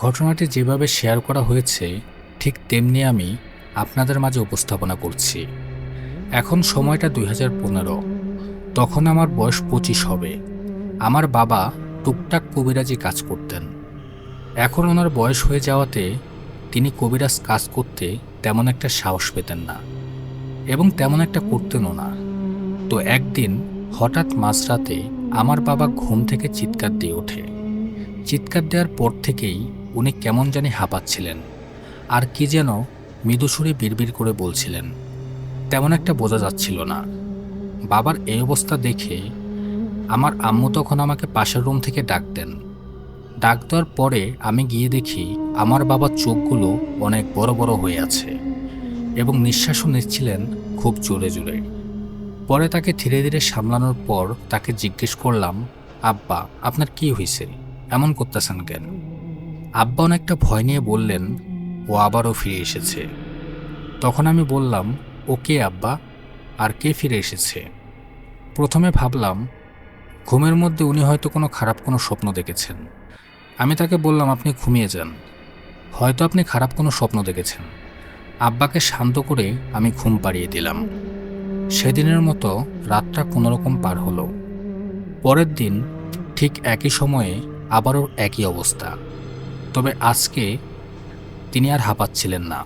ঘটনাটি যেভাবে শেয়ার করা হয়েছে ঠিক তেমনি আমি আপনাদের মাঝে উপস্থাপনা করছি। এখন সময়টা 2015। তখন আমার বয়স 25 হবে। আমার বাবা টুকটাক কবিরাজি কাজ করতেন। এখন ওনার বয়স হয়ে যাওয়াতে তিনি কবিরাজ কাজ করতে তেমন একটা সাহস পেতেন না এবং তেমন একটা করতেনও না। তো একদিন হঠাৎ মাঝরাতে আমার বাবা ঘুম থেকে চিৎকার দিয়ে ওঠে। চিৎকার দেওয়ার পর থেকেই উনি কেমন জানি হাঁপাচ্ছিলেন আর কি যেন মৃদুসুরে বিড়বিড় করে বলছিলেন। তেমন একটা বোঝা যাচ্ছিল না। বাবার এই অবস্থা দেখে আমার আম্মু তখন আমাকে পাশের রুম থেকে ডাক দেন। ডাক দেওয়ার পরে আমি গিয়ে দেখি আমার বাবার চোখগুলো অনেক বড় বড় হয়ে আছে এবং নিঃশ্বাসও নিচ্ছিলেন খুব জোরে জোরে। পরে তাকে ধীরে ধীরে সামলানোর পর তাকে জিজ্ঞেস করলাম, আব্বা আপনার কি হয়েছে, এমন করতেছেন কেন? আব্বা অনেকটা ভয় নিয়ে বললেন, ও আবারও ফিরে এসেছে। তখন আমি বললাম, ও কে আব্বা, আর কে ফিরে এসেছে? প্রথমে ভাবলাম ঘুমের মধ্যে উনি হয়তো কোনো খারাপ কোনো স্বপ্ন দেখেছেন। আমি তাকে বললাম, আপনি ঘুমিয়ে যান, হয়তো আপনি খারাপ কোনো স্বপ্ন দেখেছেন। আব্বাকে শান্ত করে আমি ঘুম পাড়িয়ে দিলাম। সেদিনের মতো রাতটা কোনোরকম পার হলো। পরের দিন ঠিক একই সময়ে আবারও একই অবস্থা। তবে আজকে তিনি আর হাঁপাচ্ছিলেন না।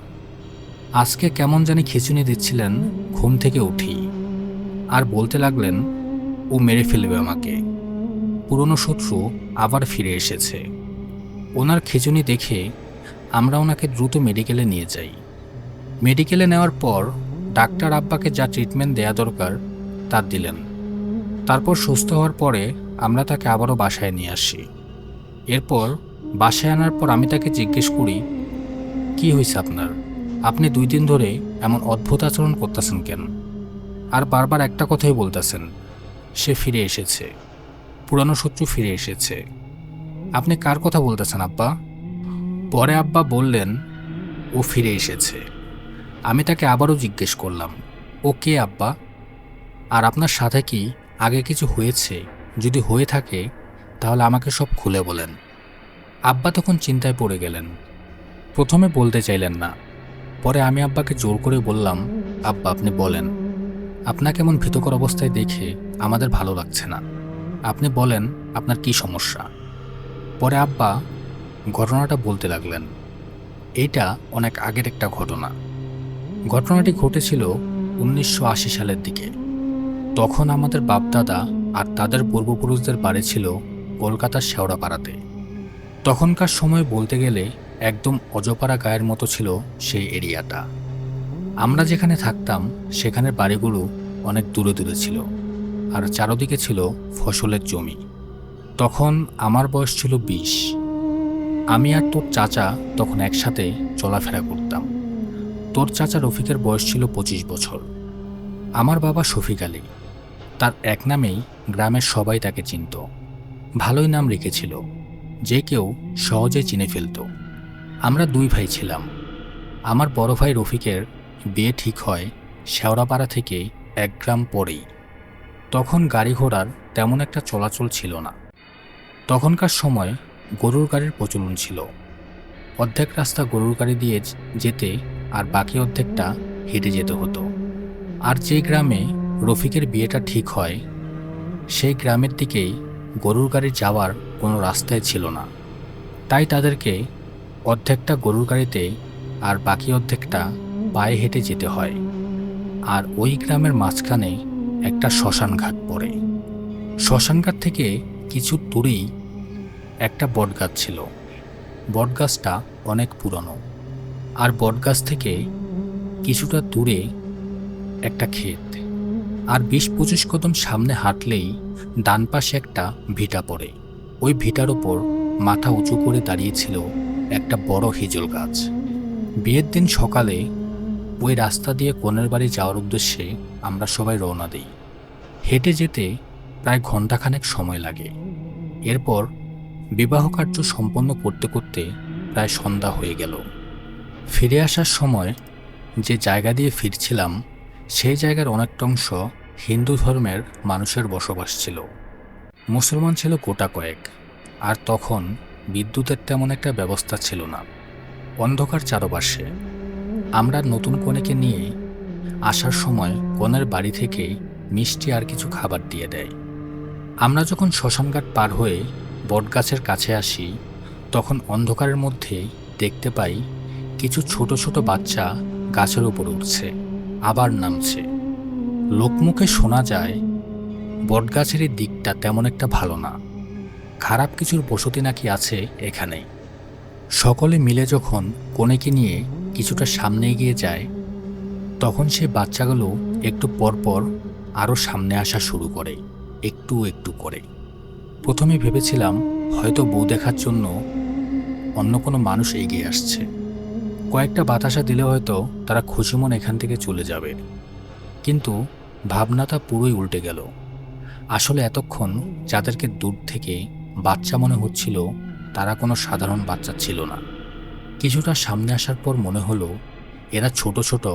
আজকে কেমন জানি খিঁচুনি দিচ্ছিলেন ঘুম থেকে উঠি, আর বলতে লাগলেন, ও মেরে ফেলবে আমাকে, পুরনো শত্রু আবার ফিরে এসেছে। ওনার খিঁচুনি দেখে আমরা ওনাকে দ্রুত মেডিকেলে নিয়ে যাই। মেডিকেলে নেওয়ার পর ডাক্তার আব্বাকে যা ট্রিটমেন্ট দেয়া দরকার তা দিলেন। তারপর সুস্থ হওয়ার পরে আমরা তাকে আবারও বাসায় নিয়ে আসি। এরপর বাসায় আনার পর আমি তাকে জিজ্ঞেস করি, কি হয়েছে আপনার, আপনি 2 দিন ধরে এমন অদ্ভুত আচরণ করতেছেন কেন? আর বারবার একটা কথাই বলতেছেন, সে ফিরে এসেছে, পুরানো শত্রু ফিরে এসেছে। আপনি কার কথা বলতেছেন আব্বা? পরে আব্বা বললেন, ও ফিরে এসেছে। আমি তাকে আবারও জিজ্ঞেস করলাম, ও কে আব্বা, আর আপনার সাথে কি আগে কিছু হয়েছে? যদি হয়ে থাকে তাহলে আমাকে সব খুলে বলেন। আব্বা তখন চিন্তায় পড়ে গেলেন। প্রথমে বলতে চাইলেন না। পরে আমি আব্বাকে জোর করে বললাম, আব্বা আপনি বলেন, আপনাকে এমন ভীতকর অবস্থায় দেখে আমাদের ভালো লাগছে না, আপনি বলেন আপনার কি সমস্যা। পরে আব্বা ঘটনাটা বলতে লাগলেন। এইটা অনেক আগের একটা ঘটনা। ঘটনাটি ঘটেছিল 1980 সালের দিকে। তখন আমাদের বাপদাদা আর তাদের পূর্বপুরুষদের বাড়ি ছিল কলকাতার শেওড়াপাড়াতে। তখনকার সময় বলতে গেলে একদম অজপাড়া গায়ের মতো ছিল সেই এরিয়াটা। আমরা যেখানে থাকতাম সেখানের বাড়িগুলো অনেক দূরে দূরে ছিল, আর চারদিকে ছিল ফসলের জমি। তখন আমার বয়স ছিল 20। আমি আর তোর চাচা তখন একসাথে চলাফেরা করতাম। তোর চাচা রফিকের বয়স ছিল 25 বছর। আমার বাবা শফিক আলী, তার এক নামেই গ্রামের সবাই তাকে চিনত। ভালোই নাম রেখেছিল, যে কেউ সহজে চিনে ফেলত। আমরা 2 ভাই ছিলাম। আমার বড় ভাই রফিকের বিয়ে ঠিক হয় শেওড়াপাড়া থেকে 1 গ্রাম পরেই। তখন গাড়ি ঘোড়ার তেমন একটা চলাচল ছিল না। তখনকার সময় গরুর গাড়ির প্রচলন ছিল। অর্ধেক রাস্তা গরুর গাড়ি দিয়ে যেতে আর বাকি অর্ধেকটা হেঁটে যেতে হতো। আর যে গ্রামে রফিকের বিয়েটা ঠিক হয় সেই গ্রামের দিকেই গরুর গাড়ি যাওয়ার কোনো রাস্তাই ছিল না। তাই তাদেরকে অর্ধেকটা গরুর গাড়িতে আর বাকি অর্ধেকটা পায়ে হেঁটে যেতে হয়। আর ওই গ্রামের মাঝখানে একটা শ্মশান ঘাট পড়ে। শ্মশান ঘাট থেকে কিছু দূরেই একটা বটগাছ ছিল। বটগাছটা অনেক পুরনো। আর বটগাছ থেকে কিছুটা দূরে একটা ক্ষেত। আর 20-25 কদম সামনে হাঁটলেই ডান পাশে একটা ভিটা পড়ে। ওই ভিটার ওপর মাথা উঁচু করে দাঁড়িয়েছিল একটা বড় হিজল গাছ। বিয়ের দিন সকালে ওই রাস্তা দিয়ে কনের বাড়ি যাওয়ার উদ্দেশ্যে আমরা সবাই রওনা দিই। হেঁটে যেতে প্রায় ঘণ্টাখানেক সময় লাগে। এরপর বিবাহ কার্য সম্পন্ন করতে করতে প্রায় সন্ধ্যা হয়ে গেল। ফিরে আসার সময় যে জায়গা দিয়ে ফিরছিলাম সেই জায়গার অনেকটা অংশ হিন্দু ধর্মের মানুষের বসবাস ছিল। মুসলমান ছিল গোটা কয়েক। আর তখন বিদ্যুতের তেমন একটা ব্যবস্থা ছিল না। অন্ধকার চারপাশে। আমরা নতুন কনেকে নিয়ে আসার সময় কনের বাড়ি থেকে মিষ্টি আর কিছু খাবার দিয়ে দেয়। আমরা যখন শ্মশানঘাট পার হয়ে বটগাছের কাছে আসি, তখন অন্ধকারের মধ্যে দেখতে পাই কিছু ছোট ছোট বাচ্চা গাছের উপর উঠছে, আবার নামছে। লোকমুখে শোনা যায় বটগাছের এই দিকটা তেমন একটা ভালো না, খারাপ কিছুর বসতি নাকি আছে এখানে। সকলে মিলে যখন কনেকে নিয়ে কিছুটা সামনে এগিয়ে যায়, তখন সে বাচ্চাগুলো একটু পরপর আরও সামনে আসা শুরু করে, একটু একটু করে। প্রথমে ভেবেছিলাম হয়তো বউ দেখার জন্য অন্য কোনো মানুষ এগিয়ে আসছে, কয়েকটা বাতাসা দিলে হয়তো তারা খুশি মন এখান থেকে চলে যাবে। কিন্তু ভাবনাটা পুরোই উল্টে গেল। আসলে এতক্ষণ যাদেরকে দূর থেকে বাচ্চা মনে হচ্ছিল, তারা কোনো সাধারণ বাচ্চা ছিল না। কিছুটা সামনে আসার পর মনে হলো এরা ছোট ছোট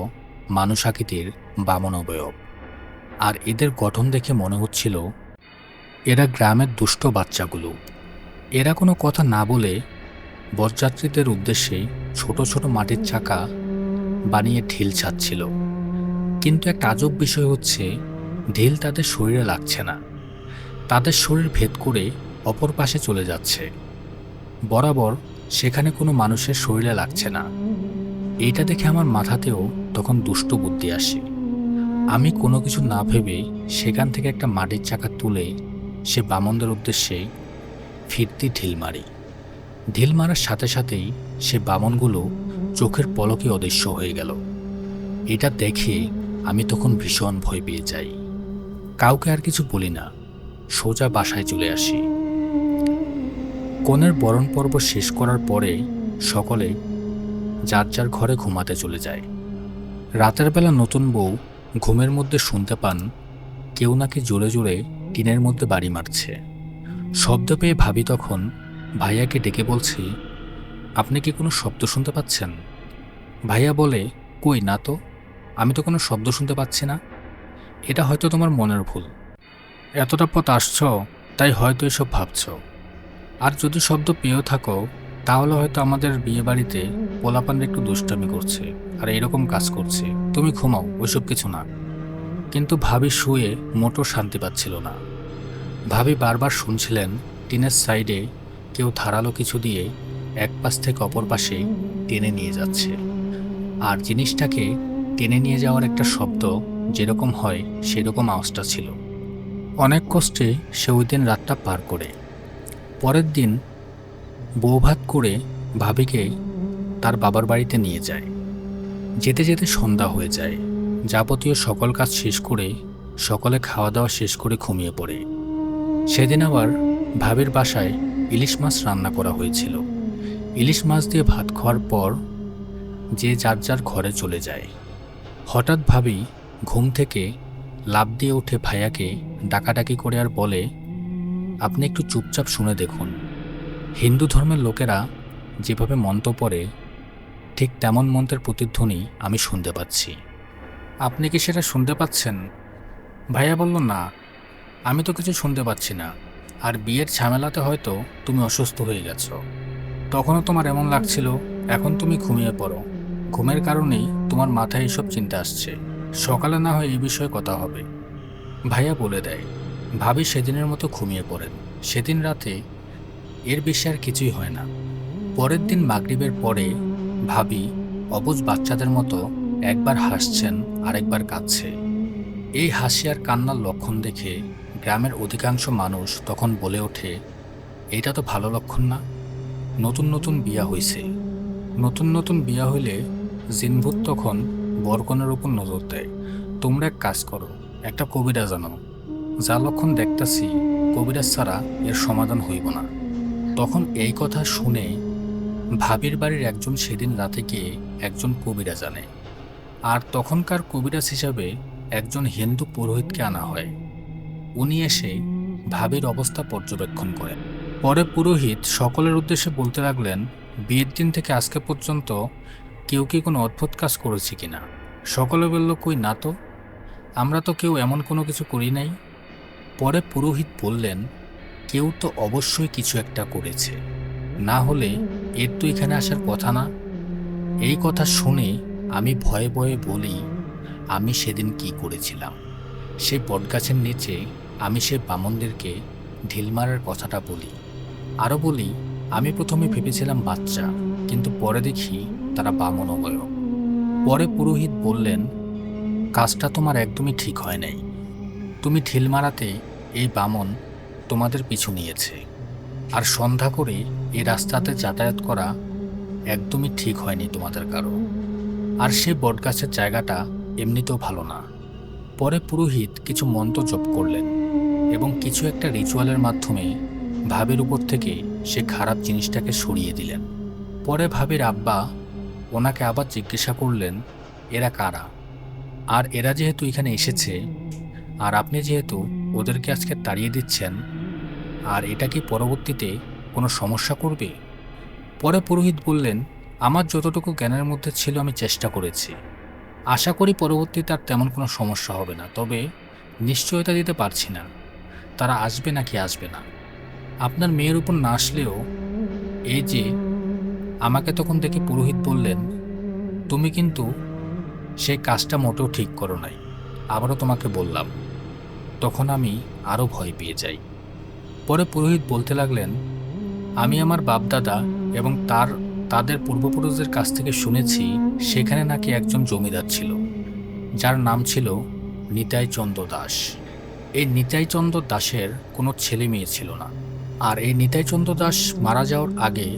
মানুষ আকৃতির বামন অবয়ব। আর এদের গঠন দেখে মনে হচ্ছিল এরা গ্রামের দুষ্ট বাচ্চাগুলো। এরা কোনো কথা না বলে বরযাত্রীদের উদ্দেশ্যে ছোট ছোট মাটির চাকা বানিয়ে ঢিল ছাড়ছিল। কিন্তু একটা আজব বিষয় হচ্ছে, ঢিল তাদের শরীরে লাগছে না, তাদের শরীর ভেদ করে অপর পাশে চলে যাচ্ছে, বরাবর সেখানে কোনো মানুষের শরীরে লাগছে না। এইটা দেখে আমার মাথাতেও তখন দুষ্ট বুদ্ধি আসে। আমি কোনো কিছু না ভেবে সেখান থেকে একটা মাটির চাকা তুলে সে বামনদের উদ্দেশ্যে ফিরতি ঢিল মারি। ঢিল মারার সাথে সাথেই সে বামনগুলো চোখের পলকে অদৃশ্য হয়ে গেল। এটা দেখে আমি তখন ভীষণ ভয় পেয়ে যাই। কাউকে আর কিছু বলি না, সোজা বাসায় চলে আসি। কনের বরণ পর্ব শেষ করার পরে সকলে যার যার ঘরে ঘুমাতে চলে যায়। রাতের বেলা নতুন বউ ঘুমের মধ্যে শুনতে পান কেউ নাকি জোরে জোরে টিনের মধ্যে বাড়ি মারছে। শব্দ পেয়ে ভাবি তখন ভাইয়াকে ডেকে বলছি, আপনি কি কোনো শব্দ শুনতে পাচ্ছেন? ভাইয়া বলে, কই না তো, আমি তো কোনো শব্দ শুনতে পাচ্ছি না। এটা হয়তো তোমার মনের ভুল, এতটা পথ আসছ তাই হয়তো এসব ভাবছ। আর যদি শব্দ পেয়েও থাকো, তাহলে হয়তো আমাদের বিয়ে বাড়িতে পোলাপানরা একটু দুষ্টামি করছে আর এরকম কাজ করছে। তুমি ঘুমাও, ওইসব কিছু না। কিন্তু ভাবি শুয়ে মোটর শান্তি পাচ্ছিল না। ভাবি বারবার শুনছিলেন টিনের সাইডে কেউ ধারালো কিছু দিয়ে এক পাশ থেকে অপর পাশে টেনে নিয়ে যাচ্ছে। আর জিনিসটাকে টেনে নিয়ে যাওয়ার একটা শব্দ যেরকম হয় সেরকম আওয়াজটা ছিল। অনেক কষ্টে সে ওই দিন রাতটা পার করে। পরের দিন বউভাত করে ভাবিকে তার বাবার বাড়িতে নিয়ে যায়। যেতে যেতে সন্ধ্যা হয়ে যায়। যাবতীয় সকল কাজ শেষ করে সকলে খাওয়া দাওয়া শেষ করে ঘুমিয়ে পড়ে। সেদিন আবার ভাবির বাসায় ইলিশ মাছ রান্না করা হয়েছিল। ইলিশ মাছ দিয়ে ভাত খাওয়ার পর যে যার যার ঘরে চলে যায়। হঠাৎ ভাবি ঘুম থেকে লাফ দিয়ে উঠে ভাইয়াকে ডাকাডাকি করে আর বলে, আপনি একটু চুপচাপ শুনে দেখুন। হিন্দু ধর্মের লোকেরা যেভাবে মন্ত্র পড়ে, ঠিক তেমন মন্ত্রের প্রতিধ্বনি আমি শুনতে পাচ্ছি। আপনি কি সেটা শুনতে পাচ্ছেন? ভাইয়া বলল, না, আমি তো কিছু শুনতে পাচ্ছি না। আর বিয়ের ঝামেলাতে হয়তো তুমি অসুস্থ হয়ে গেছো, তখনও তোমার এমন লাগছিল। এখন তুমি ঘুমিয়ে পড়ো, ঘুমের কারণেই তোমার মাথায় এসব চিন্তা আসছে। সকালে না হয় এই বিষয়ে কথা হবে। ভাইয়া বলে দেয়। ভাবি সেদিনের মতো ঘুমিয়ে পড়েন। সেদিন রাতে এর বেশি আর কিছুই হয় না। পরের দিন মাগরিবের পরে ভাবি অবুঝ বাচ্চাদের মতো একবার হাসছেন আরেকবার কাঁদছে। এই হাসি আর কান্নার লক্ষণ দেখে গ্রামের অধিকাংশ মানুষ তখন বলে ওঠে, এটা তো ভালো লক্ষণ না। নতুন নতুন বিয়া হইছে। নতুন নতুন বিয়া হইলে জিনভূত তখন বরকনের উপর নজর দেয়। তোমরা এক কাজ করো, একটা কবিরাজ আনো। যা লক্ষণ দেখতাছি কবিরাজ ছাড়া এর সমাধান হইব না। তখন এই কথা শুনে ভাবির বাড়ির একজন সেদিন রাতে গিয়ে একজন কবিরাজ আনে। আর তখনকার কবিরাজ হিসাবে একজন হিন্দু পুরোহিতকে আনা হয়। উনি এসে ভাবির অবস্থা পর্যবেক্ষণ করেন। পরে পুরোহিত সকলের উদ্দেশ্যে বলতে লাগলেন, বিয়ের দিন থেকে আজকে পর্যন্ত কেউ কি কোনো অদ্ভুত কাজ করেছে কিনা? সকলে বলল, কই না তো, আমরা তো কেউ এমন কোনো কিছু করি নাই। পরে পুরোহিত বললেন, কেউ তো অবশ্যই কিছু একটা করেছে। না হলে এর তো এখানে আসার কথা না। এই কথা শুনে আমি ভয়ে ভয়ে বলি, আমি সেদিন কি করেছিলাম। সেই বটগাছের নিচে আমি সে বামনদেরকে ঢিল মারার কথাটা বলি। আরও বলি, আমি প্রথমে ভেবেছিলাম বাচ্চা, কিন্তু পরে দেখি তারা বামন অবয়ব। পরে পুরোহিত বললেন, কাজটা তোমার একদমই ঠিক হয় নাই। তুমি ঢিল মারাতে এই বামন তোমাদের পিছু নিয়েছে, আর সন্ধ্যা করে এই রাস্তাতে যাতায়াত করা একদমই ঠিক হয়নি তোমাদের কারো। আর সেই বটগাছের জায়গাটা এমনিতেও ভালো না। পরে পুরোহিত কিছু মন্ত্র জপ করলেন এবং কিছু একটা রিচুয়ালের মাধ্যমে ভাবের উপর থেকে সে খারাপ জিনিসটাকে সরিয়ে দিলেন। পরে ভাবের আব্বা ওনাকে আবার জিজ্ঞাসা করলেন, এরা কারা, আর এরা যেহেতু এখানে এসেছে আর আপনি যেহেতু ওদেরকে আজকে তাড়িয়ে দিচ্ছেন, আর এটা কি পরবর্তীতে কোনো সমস্যা করবে? পরে পুরোহিত বললেন, আমার যতটুকু জ্ঞানের মধ্যে ছিল আমি চেষ্টা করেছি। আশা করি পরবর্তীতে আর তেমন কোনো সমস্যা হবে না, তবে নিশ্চয়তা দিতে পারছি না তারা আসবে নাকি আসবে না। আপনার মেয়ের উপর না আসলেও এই যে আমাকে তখন দেখে পুরোহিত বললেন, তুমি কিন্তু সেই কাজটা মোটেও ঠিক করো নাই, আবারও তোমাকে বললাম। তখন আমি আরও ভয় পেয়ে যাই। পরে পুরোহিত বলতে লাগলেন, আমি আমার বাপদাদা এবং তাদের পূর্বপুরুষদের কাছ থেকে শুনেছি সেখানে নাকি একজন জমিদার ছিল, যার নাম ছিল নিতাই চন্দ্র দাস। এই নিতাই চন্দ্র দাসের কোনো ছেলে মেয়ে ছিল না, আর এই নিতাই চন্দ্র দাস মারা যাওয়ার আগে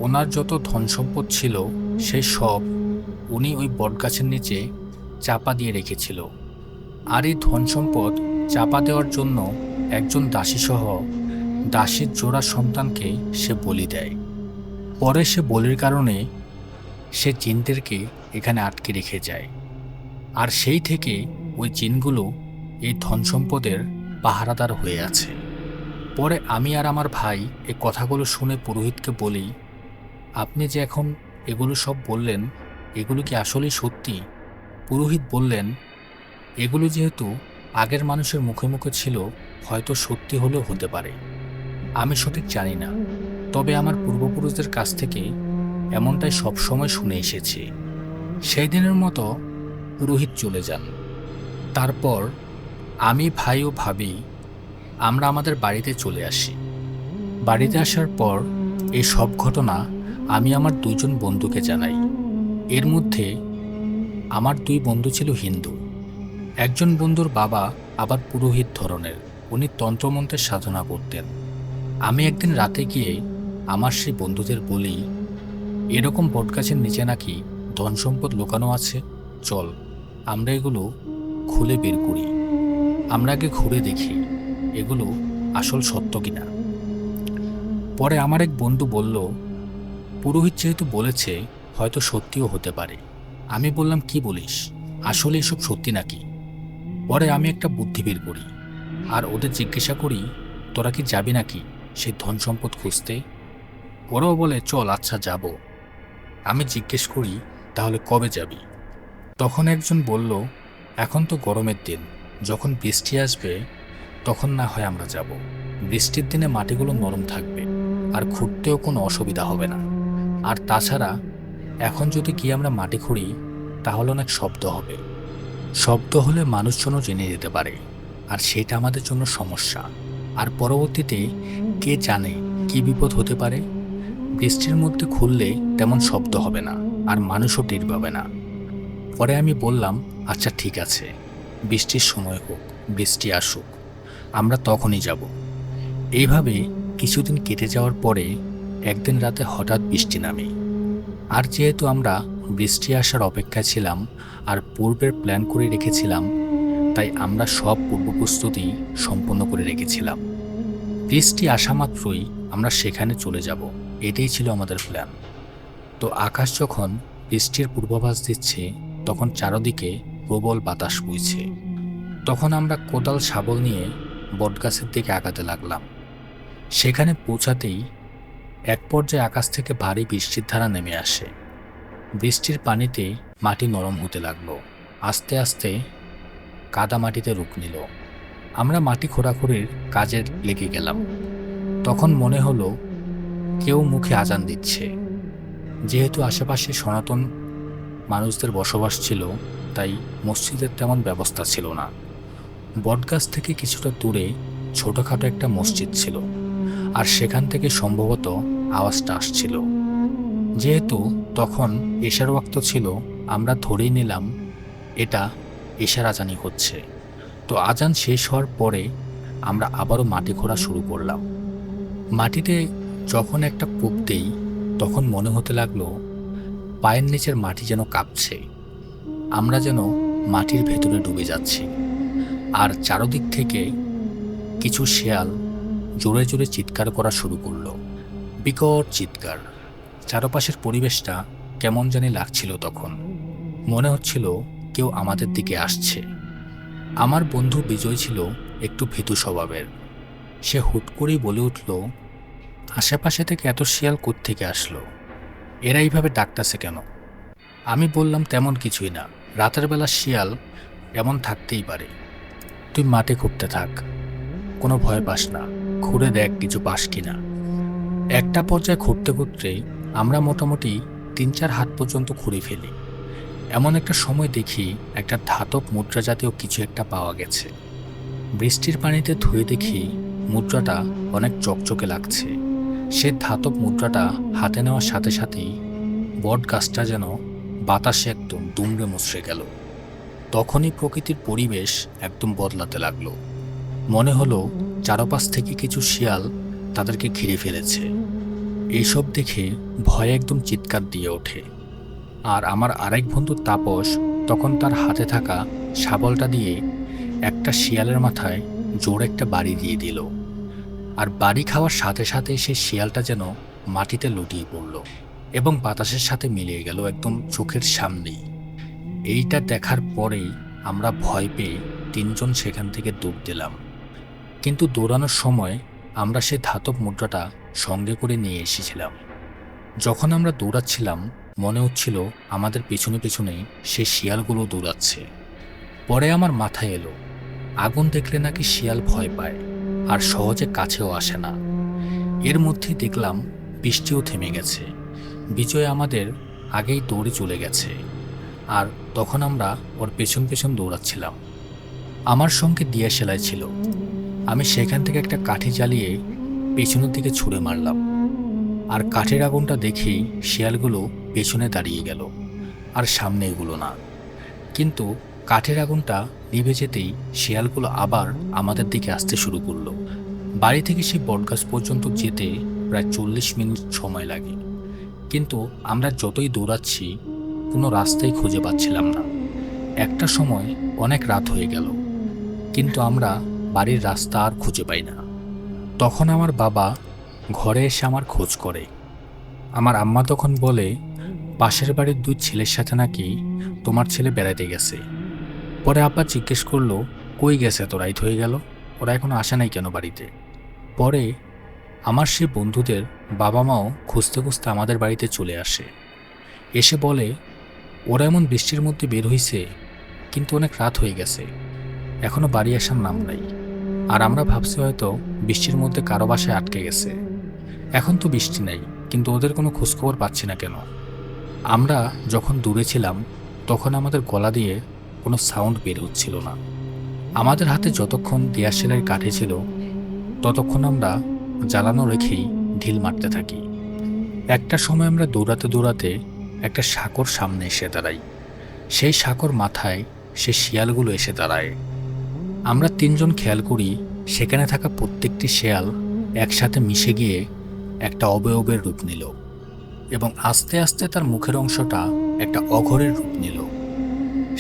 ওনার যত ধন সম্পদ ছিল সেই সব উনি ওই বটগাছের নিচে চাপা দিয়ে রেখেছিল। আর এই ধন সম্পদ চাপা দেওয়ার জন্য একজন দাসীসহ দাসীর জোড়া সন্তানকে সে বলি দেয়। পরে সে বলির কারণে সে জিনদেরকে এখানে আটকে রেখে যায়, আর সেই থেকে ওই জিনগুলো এই ধন সম্পদের পাহারাদার হয়ে আছে। পরে আমি আর আমার ভাই এই কথাগুলো শুনে পুরোহিতকে বলি, আপনি যে এখন এগুলো সব বললেন, এগুলো কি আসলেই সত্যি? পুরোহিত বললেন, এগুলো যেহেতু আগের মানুষের মুখে মুখে ছিল, হয়তো সত্যি হলেও হতে পারে, আমি সঠিক জানি না। তবে আমার পূর্বপুরুষদের কাছ থেকে এমনটাই সবসময় শুনে এসেছি। সেই দিনের মতো পুরোহিত চলে যান। তারপর আমি, ভাই ও ভাবি আমরা আমাদের বাড়িতে চলে আসি। বাড়িতে আসার পর এই সব ঘটনা আমি আমার দুজন বন্ধুকে জানাই। এর মধ্যে আমার দুই বন্ধু ছিল হিন্দু। একজন বন্ধুর বাবা আবার পুরোহিত ধরনের, উনি তন্ত্রমন্ত্রের সাধনা করতেন। আমি একদিন রাতে গিয়ে আমার সেই বন্ধুদের বলি, এরকম বটগাছের নিচে নাকি ধন সম্পদ লুকানো আছে, চল আমরা এগুলো খুলে বের করি, আমরা আগে ঘুরে দেখি এগুলো আসল সত্য কিনা। পরে আমার এক বন্ধু বলল, পুরোহিত যেহেতু বলেছে হয়তো সত্যিও হতে পারে। আমি বললাম, কি বলিস, আসলে এসব সত্যি নাকি? পরে আমি একটা বুদ্ধি বের করি আর ওদের জিজ্ঞাসা করি, তোরা কি যাবি নাকি সেই ধন সম্পদ খুঁজতে? ওরাও বলে, চল, আচ্ছা যাব। আমি জিজ্ঞেস করি, তাহলে কবে যাবি? তখন একজন বলল, এখন তো গরমের দিন, যখন বৃষ্টি আসবে তখন না হয় আমরা যাব। বৃষ্টির দিনে মাটিগুলো নরম থাকবে আর খুঁড়তেও কোনো অসুবিধা হবে না। আর তাছাড়া এখন যদি গিয়ে আমরা মাটি খুঁড়ি তাহলে অনেক শব্দ হবে, শব্দ হলে মানুষজনও জেনে যেতে পারে, আর সেটা আমাদের জন্য সমস্যা। আর পরবর্তীতে কে জানে কি বিপদ হতে পারে। বৃষ্টির মধ্যে খুললে তেমন শব্দ হবে না আর মানুষও টের পাবে না। পরে আমি বললাম, আচ্ছা ঠিক আছে, বৃষ্টির সময় হোক, বৃষ্টি আসুক, আমরা তখনই যাব। এইভাবে কিছুদিন কেটে যাওয়ার পরে একদিন রাতে হঠাৎ বৃষ্টি নামে। আর যেহেতু আমরা বৃষ্টি আসার অপেক্ষায় ছিলাম আর পূর্বের প্ল্যান করে রেখেছিলাম, তাই আমরা সব পূর্ব প্রস্তুতি সম্পন্ন করে রেখেছিলাম। বৃষ্টি আসা মাত্রই আমরা সেখানে চলে যাব, এটাই ছিল আমাদের প্ল্যান। তো আকাশ যখন বৃষ্টির পূর্বাভাস দিচ্ছে তখন চারদিকে প্রবল বাতাস বইছে। তখন আমরা কোদাল শাবল নিয়ে বটগাছের দিকে আগাতে লাগলাম। সেখানে পৌঁছাতেই এক পর্যায়ে আকাশ থেকে ভারী বৃষ্টির ধারা নেমে আসে। বৃষ্টির পানিতে মাটি নরম হতে লাগলো, আস্তে আস্তে কাদা মাটিতে রূপ নিল। আমরা মাটি খোঁড়াখুড়ির কাজে লেগে গেলাম। তখন মনে হলো কেউ মুখে আজান দিচ্ছে। যেহেতু আশেপাশে সনাতন মানুষদের বসবাস ছিল, তাই মসজিদের তেমন ব্যবস্থা ছিল না। বটগাছ থেকে কিছুটা দূরে ছোটখাটো একটা মসজিদ ছিল, আর সেখান থেকে সম্ভবত আওয়াজটা আসছিল। যেহেতু তখন এশার ওয়াক্ত ছিল, আমরা ধরেই নিলাম এটা এশার আজানই হচ্ছে। তো আজান শেষ হওয়ার পরে আমরা আবারও মাটি খোঁড়া শুরু করলাম। মাটিতে যখন একটা কূপ দেই, তখন মনে হতে লাগলো পায়ের নিচের মাটি যেন কাঁপছে, আমরা যেন মাটির ভেতরে ডুবে যাচ্ছি। আর চারদিক থেকে কিছু শেয়াল জোরে জোরে চিৎকার করা শুরু করলো, বিকট চিৎকার। চারপাশের পরিবেশটা কেমন জানি লাগছিল। তখন মনে হচ্ছিল কেউ আমাদের দিকে আসছে। আমার বন্ধু বিজয় ছিল একটু ভীতু স্বভাবের। সে হুট করেই বলে উঠল, আশেপাশে থেকে এত শিয়াল কোত্থেকে আসলো? এরা এইভাবে ডাকতেছে কেন? আমি বললাম, তেমন কিছুই না, রাতের বেলা শিয়াল এমন থাকতেই পারে। তুই মাটি খুঁড়তে থাক, কোনো ভয় পাস না, খুঁড়ে দেখ কিছু পাস কিনা। একটা পর্যায়ে খুঁড়তে খুঁড়তে আমরা মোটামুটি 3-4 হাত পর্যন্ত খুঁড়ে ফেলি। এমন একটা সময় দেখি একটা ধাতব মুদ্রা জাতীয় কিছু একটা পাওয়া গেছে। বৃষ্টির পানিতে ধুয়ে দেখি মুদ্রাটা অনেক চকচকে লাগছে। সে ধাতব মুদ্রাটা হাতে নেওয়ার সাথে সাথেই বট গাছটা যেন বাতাসে একদম দুমড়ে মুচড়ে গেল। তখনই প্রকৃতির পরিবেশ একদম বদলাতে লাগলো। মনে হলো চারপাশ থেকে কিছু শিয়াল তাদেরকে ঘিরে ফেলেছে। এইসব দেখে ভয়ে একদম চিৎকার দিয়ে ওঠে। আর আমার আরেক বন্ধু তাপস তখন তার হাতে থাকা শাবলটা দিয়ে একটা শিয়ালের মাথায় জোর একটা বাড়ি দিয়ে দিল। আর বাড়ি খাওয়ার সাথে সাথে সেই শিয়ালটা যেন মাটিতে লুটিয়ে পড়ল এবং বাতাসের সাথে মিলিয়ে গেল একদম চোখের সামনেই। এইটা দেখার পরেই আমরা ভয় পেয়ে 3 জন সেখান থেকে দৌড় দিলাম। কিন্তু দৌড়ানোর সময় আমরা সেই ধাতব মুদ্রাটা সঙ্গে করে নিয়ে এসেছিলাম। যখন আমরা দৌড়াচ্ছিলাম, মনে হচ্ছিল আমাদের পেছনে পেছনে সেই শিয়ালগুলো দৌড়াচ্ছে। পরে আমার মাথায় এলো, আগুন দেখলে নাকি শিয়াল ভয় পায় আর সহজে কাছেও আসে না। এর মধ্যেই দেখলাম বৃষ্টিও থেমে গেছে। বিজয় আমাদের আগেই দৌড়ে চলে গেছে, আর তখন আমরা ওর পেছন পেছন দৌড়াচ্ছিলাম। আমার সঙ্গে দিয়া সেলাই ছিল। আমি সেখান থেকে একটা কাঠি জ্বালিয়ে পেছনের দিকে ছুঁড়ে মারলাম, আর কাঠের আগুনটা দেখেই শিয়ালগুলো পেছনে দাঁড়িয়ে গেল, আর সামনে এগুলো না। কিন্তু কাঠের আগুনটা নিভে যেতেই শিয়ালগুলো আবার আমাদের দিকে আসতে শুরু করলো। বাড়ি থেকে সেই বটগাছ পর্যন্ত যেতে প্রায় 40 মিনিট সময় লাগে। কিন্তু আমরা যতই দৌড়াচ্ছি কোনো রাস্তাই খুঁজে পাচ্ছিলাম না। একটা সময় অনেক রাত হয়ে গেল, কিন্তু আমরা বাড়ির রাস্তা আর খুঁজে পাই না। তখন আমার বাবা ঘরে এসে আমার খোঁজ করে। আমার আম্মা তখন বলে, পাশের বাড়ির 2 ছেলের সাথে নাকি তোমার ছেলে বেড়াতে গেছে। পরে আব্বা জিজ্ঞেস করলো, কই গেছে, এত রাত হয়ে গেল, ওরা এখনো আসে নাই কেন বাড়িতে? পরে আমার সে বন্ধুদের বাবা মাও খুঁজতে খুঁজতে আমাদের বাড়িতে চলে আসে। এসে বলে, ওরা এমন বৃষ্টির মধ্যে বের হইছে, কিন্তু অনেক রাত হয়ে গেছে, এখনো বাড়ি আসার নাম নাই। আর আমরা ভাবছি হয়তো বৃষ্টির মধ্যে কারো বাসায় আটকে গেছে। এখন তো বৃষ্টি নাই, কিন্তু ওদের কোনো খোঁজখবর পাচ্ছি না কেন? আমরা যখন দূরে ছিলাম তখন আমাদের গলা দিয়ে কোনো সাউন্ড বের হচ্ছিল না। আমাদের হাতে যতক্ষণ দেয়া সেলাইয়ের কাঠি ছিল ততক্ষণ আমরা জ্বালানো রেখেই ঢিল মারতে থাকি। একটা সময় আমরা দৌড়াতে দৌড়াতে একটা সাঁকোর সামনে এসে দাঁড়াই। সেই সাঁকোর মাথায় সে শিয়ালগুলো এসে দাঁড়ায়। আমরা 3 জন খেয়াল করি সেখানে থাকা প্রত্যেকটি শেয়াল একসাথে মিশে গিয়ে একটা অবয়বের রূপ নিল, এবং আস্তে আস্তে তার মুখের অংশটা একটা অঘোরের রূপ নিল।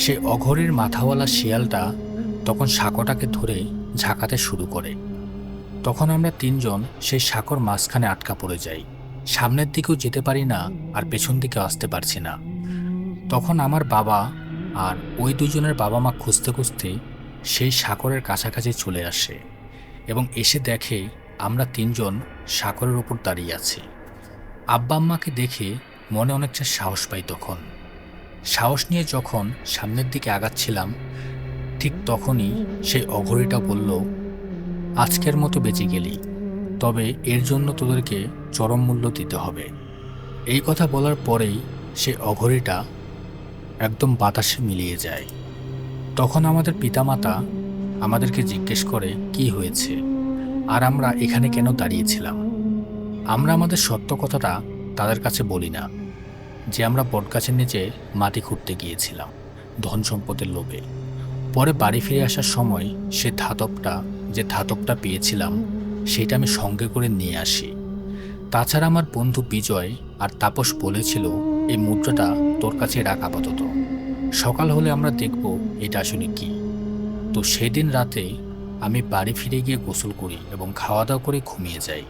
সেই অঘোরের মাথাওয়ালা শিয়ালটা তখন সাঁকোটাকে ধরে ঝাঁকাতে শুরু করে। তখন আমরা 3 জন সেই সাঁকোর মাঝখানে আটকা পড়ে যাই। সামনের দিকেও যেতে পারি না, আর পেছন দিকে আসতে পারছি না। তখন আমার বাবা আর ওই 2 জনের বাবা মা খুঁজতে খুঁজতে সেই সাঁকোরের কাছাকাছি চলে আসে, এবং এসে দেখে আমরা 3 জন সাঁকোরের উপর দাঁড়িয়ে আছি। আব্বা আম্মাকে দেখে মনে অনেকটা সাহস পাই। তখন সাহস নিয়ে যখন সামনের দিকে আগাচ্ছিলাম, ঠিক তখনই সেই অঘরীটা বলল, আজকের মতো বেঁচে গেলি, তবে এর জন্য তোদেরকে চরম মূল্য দিতে হবে। এই কথা বলার পরেই সে অঘরীটা একদম বাতাসে মিলিয়ে যায়। তখন আমাদের পিতামাতা আমাদেরকে জিজ্ঞেস করে কি হয়েছে আর আমরা এখানে কেন দাঁড়িয়েছিলাম। আমরা আমাদের সত্য কথাটা তাদের কাছে বলি না, যে আমরা বটগাছের নিচে মাটি খুঁড়তে গিয়েছিলাম ধন সম্পদের লোভে। পরে বাড়ি ফিরে আসার সময় যে ধাতবটা পেয়েছিলাম সেটা আমি সঙ্গে করে নিয়ে আসি। তাছাড়া আমার বন্ধু বিজয় আর তাপস বলেছিল এই মুদ্রাটা তোর কাছে রাখ আপাতত, সকাল হলে আমরা দেখব এটা আসলে কি। তো সেদিন রাতে আমি বাড়ি ফিরে গিয়ে গোসল করি এবং খাওয়া দাওয়া করে ঘুমিয়ে যাই।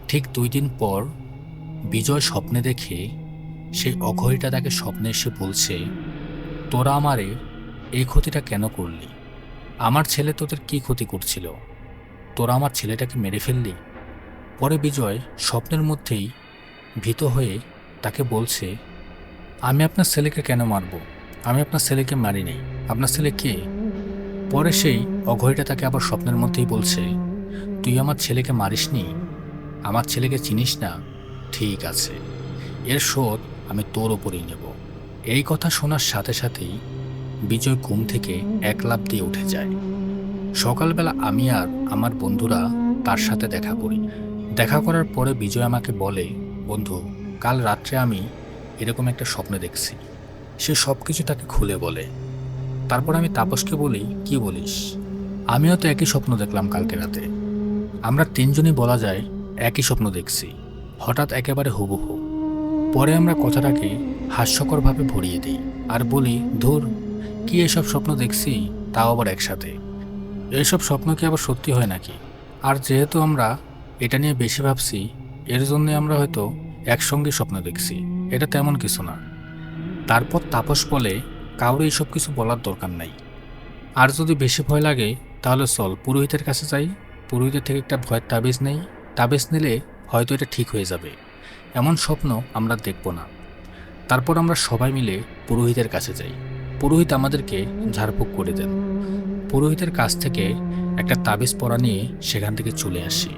ঠিক 2 দিন পর বিজয় স্বপ্নে দেখে সেই অঘরীটা তাকে স্বপ্নে এসে বলছে, তোরা আমারে এই ক্ষতিটা কেন করলি? আমার ছেলে তোদের কি ক্ষতি করছিল? তোরা আমার ছেলেটাকে মেরে ফেললি। পরে বিজয় স্বপ্নের মধ্যেই ভীত হয়ে তাকে বলছে, আমি আপনার ছেলেকে কেন মারব? আমি আপনার ছেলেকে মারিনি। আপনার ছেলে কে? পরে সেই অঘরীটা তাকে আবার স্বপ্নের মধ্যেই বলছে, তুই আমার ছেলেকে মারিসনি? আমার ছেলেকে চিনিস না? ঠিক আছে, এর শোধ আমি তোর ওপরেই নেব। এই কথা শোনার সাথে সাথেই বিজয় ঘুম থেকে এক লাফ দিয়ে উঠে যায়। সকালবেলা আমি আর আমার বন্ধুরা তার সাথে দেখা করি। দেখা করার পরে বিজয় আমাকে বলে, বন্ধু, কাল রাত্রে আমি এরকম একটা স্বপ্ন দেখছি। সে সব কিছু তাকে খুলে বলে। তারপর আমি তাপসকে বলি, কি বলিস? আমিও তো একই স্বপ্ন দেখলাম কালকে রাতে। আমরা 3 জনই বলা যায় একই স্বপ্ন দেখছি, হঠাৎ একেবারে হুবহু। পরে আমরা কথাটাকে হাস্যকরভাবে ভরিয়ে দিই আর বলি, ধুর, কি এসব স্বপ্ন দেখছি, তাও আবার একসাথে। এইসব স্বপ্ন কি আবার সত্যি হয় নাকি? আর যেহেতু আমরা এটা নিয়ে বেশি ভাবছি, এর জন্যে আমরা হয়তো একসঙ্গে স্বপ্ন দেখছি, এটা তেমন কিছু না। তারপর তাপস বলে, কাউরে এইসব কিছু বলার দরকার নাই। আর যদি বেশি ভয় লাগে তাহলে চল পুরোহিতের কাছে যাই, পুরোহিতের থেকে একটা ভয়ের তাবিজ নেই, তাবিজ নিলে হয়তো এটা ঠিক হয়ে যাবে। এমন স্বপ্ন আমরা দেখব না। তারপর আমরা সবাই মিলে পুরোহিতের কাছে যাই। পুরোহিত আমাদেরকে ঝাড়ফুঁক করে দেন। পুরোহিতের কাছ থেকে একটা তাবিজ পরা নিয়ে সেখান থেকে চলে আসি,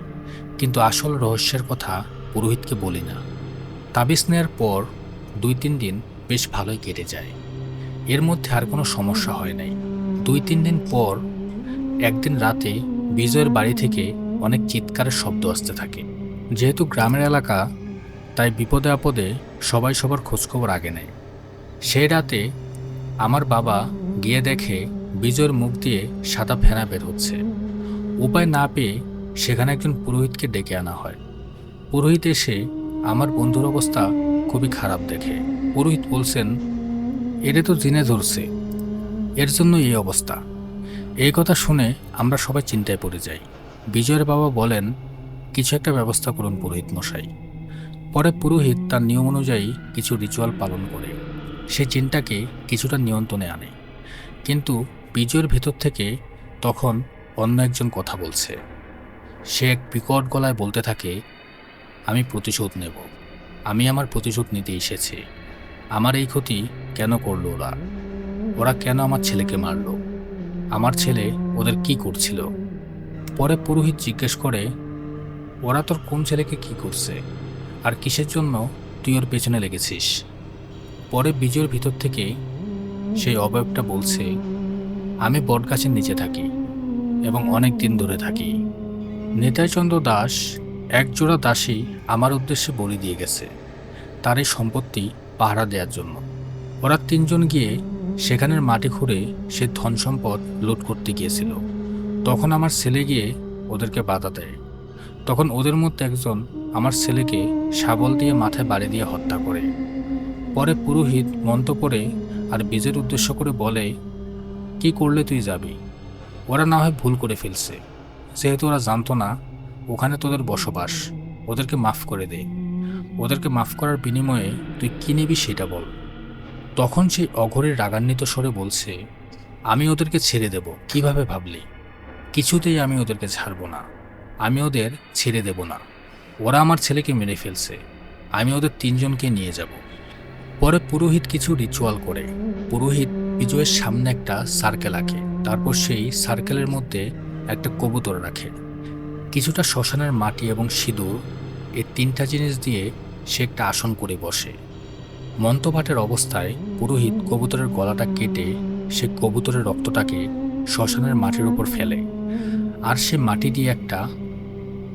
কিন্তু আসল রহস্যের কথা পুরোহিতকে বলি না। তাবিজ নেওয়ার পর 2-3 দিন বেশ ভালোই কেটে যায়। এর মধ্যে আর কোনো সমস্যা হয় নাই। 2-3 দিন পর একদিন রাতে বিজয়ের বাড়ি থেকে অনেক চিৎকারের শব্দ আসতে থাকে। যেহেতু গ্রামের এলাকা, তাই বিপদে আপদে সবাই সবার খোঁজখবর আগে নেয়। সেই রাতে আমার বাবা গিয়ে দেখে বিজয়ের মুখ দিয়ে সাদা ফেনা বের হচ্ছে। উপায় না পেয়ে সেখানে একজন পুরোহিতকে ডেকে আনা হয়। পুরোহিত এসে আমার বন্ধুর অবস্থা খুবই খারাপ দেখে পুরোহিত বলছেন, এরে তো জিনে ধরছে, এর জন্য এই অবস্থা। এই কথা শুনে আমরা সবাই চিন্তায় পড়ে যাই। বিজয়ের বাবা বলেন, কিছু একটা ব্যবস্থা করুন পুরোহিত মশাই। পরে পুরোহিত তার নিয়ম অনুযায়ী কিছু রিচুয়াল পালন করে সে জিনটাকে কিছুটা নিয়ন্ত্রণে আনে। কিন্তু বিজয়ের ভেতর থেকে তখন অন্য একজন কথা বলছে। সে এক বিকট গলায় বলতে থাকে, আমি প্রতিশোধ নেব, আমি আমার প্রতিশোধ নিতে এসেছি। আমার এই ক্ষতি কেন করলো ওরা? ওরা কেন আমার ছেলেকে মারলো? আমার ছেলে ওদের কি করছিল? পরে পুরোহিত জিজ্ঞেস করে, ওরা তোর কোন ছেলেকে কি করছে আর কিসের জন্য তুই ওর পেছনে লেগেছিস? পরে বিজয়ের ভিতর থেকে সেই অবয়বটা বলছে, আমি বটগাছের নিচে থাকি এবং অনেক দিন ধরে থাকি। নিতাইচন্দ্র দাস একজোড়া দাসী আমার উদ্দেশ্যে বলি দিয়ে গেছে তার এই সম্পত্তি পাহারা দেওয়ার জন্য। ওরা 3 জন গিয়ে সেখানের মাটি খুঁড়ে সে ধন সম্পদ লুট করতে গিয়েছিল। তখন আমার ছেলে গিয়ে ওদেরকে বাধা দেয়। তখন ওদের মধ্যে একজন আমার ছেলেকে শাবল দিয়ে মাথায় বাড়ি দিয়ে হত্যা করে। পরে পুরোহিত মন্ত্র পড়ে আর বীজের উদ্দেশ্য করে বলে, কি করলে তুই যাবি? ওরা না হয় ভুল করে ফেলছে, যেহেতু ওরা জানতো না ওখানে তোদের বসবাস, ওদেরকে মাফ করে দে। ওদেরকে মাফ করার বিনিময়ে তুই কী নিবি সেটা বল। তখন সেই অঘরীর রাগান্বিত স্বরে বলছে, আমি ওদেরকে ছেড়ে দেব। কিভাবে ভাবলি? কিছুতেই আমি ওদেরকে ছাড়ব না, আমি ওদের ছেড়ে দেব না। ওরা আমার ছেলেকে মেরে ফেলছে, আমি ওদের 3 জনকে নিয়ে যাব। পরে পুরোহিত কিছু রিচুয়াল করে। পুরোহিত বিজয়ের সামনে একটা সার্কেল আঁকে, তারপর সেই সার্কেলের মধ্যে একটা কবুতর রাখে। কিছুটা শ্মশানের মাটি এবং সিঁদুর এই 3টা জিনিস দিয়ে সে একটা আসন করে বসে। মন্ত্রপাঠের অবস্থায় পুরোহিত কবুতরের গলাটা কেটে সে কবুতরের রক্তটাকে শ্মশানের মাটির উপর ফেলে, আর সে মাটি দিয়ে একটা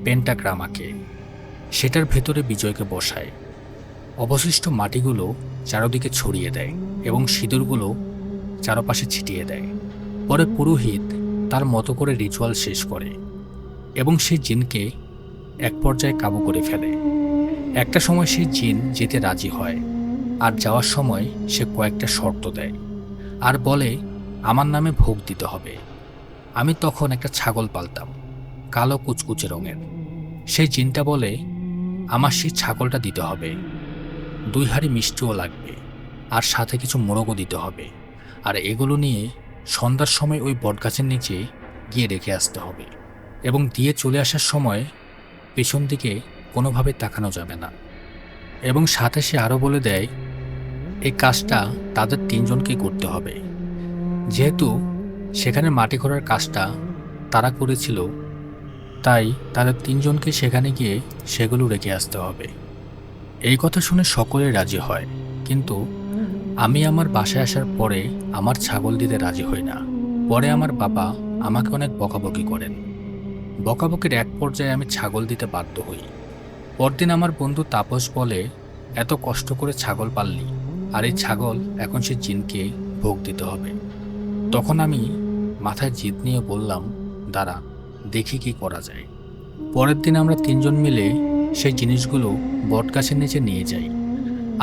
পেন্টাগ্রাম আঁকে, সেটার ভেতরে বিজয়কে বসায়। অবশিষ্ট মাটিগুলো চারদিকে ছড়িয়ে দেয় এবং সিঁদুরগুলো চারপাশে ছিটিয়ে দেয়। পরে পুরোহিত তার মতো করে রিচুয়াল শেষ করে এবং সে জিনকে এক পর্যায়ে কাবু করে ফেলে। একটা সময় সে জিন যেতে রাজি হয়, আর যাওয়ার সময় সে কয়েকটা শর্ত দেয় আর বলে আমার নামে ভোগ দিতে হবে। আমি তখন একটা ছাগল পালতাম, কালো কুচকুচে রঙের। সেই জিনটা বলে আমার সেই ছাগলটা দিতে হবে, 2 হাঁড়ি মিষ্টিও লাগবে, আর সাথে কিছু মোরগও দিতে হবে। আর এগুলো নিয়ে সন্ধ্যার সময় ওই বটগাছের নিচে গিয়ে রেখে আসতে হবে এবং দিয়ে চলে আসার সময় পেছন দিকে কোনোভাবে তাকানো যাবে না। এবং সাথে সে আরও বলে দেয় এই কাজটা তাদের 3জনকেই করতে হবে, যেহেতু সেখানে মাটি খোঁড়ার কাজটা তারা করেছিল, তাই তাদের 3জনকে সেখানে গিয়ে সেগুলো রেখে আসতে হবে। এই কথা শুনে সকলে রাজি হয়, কিন্তু আমি আমার বাসায় আসার পরে আমার ছাগল দিতে রাজি হই না। পরে আমার বাবা আমাকে অনেক বকাবকি করেন। বকাবকির এক পর্যায়ে আমি ছাগল দিতে বাধ্য হই। পরদিন আমার বন্ধু তাপস বলে এত কষ্ট করে ছাগল পাললি, আর এই ছাগল এখন সে জিনকে ভোগ দিতে হবে। তখন আমি মাথায় জিদ নিয়ে বললাম দাঁড়া, দেখি কি করা যায়। পরের দিন আমরা 3জন মিলে সেই জিনিসগুলো বটগাছের নিচে নিয়ে যাই।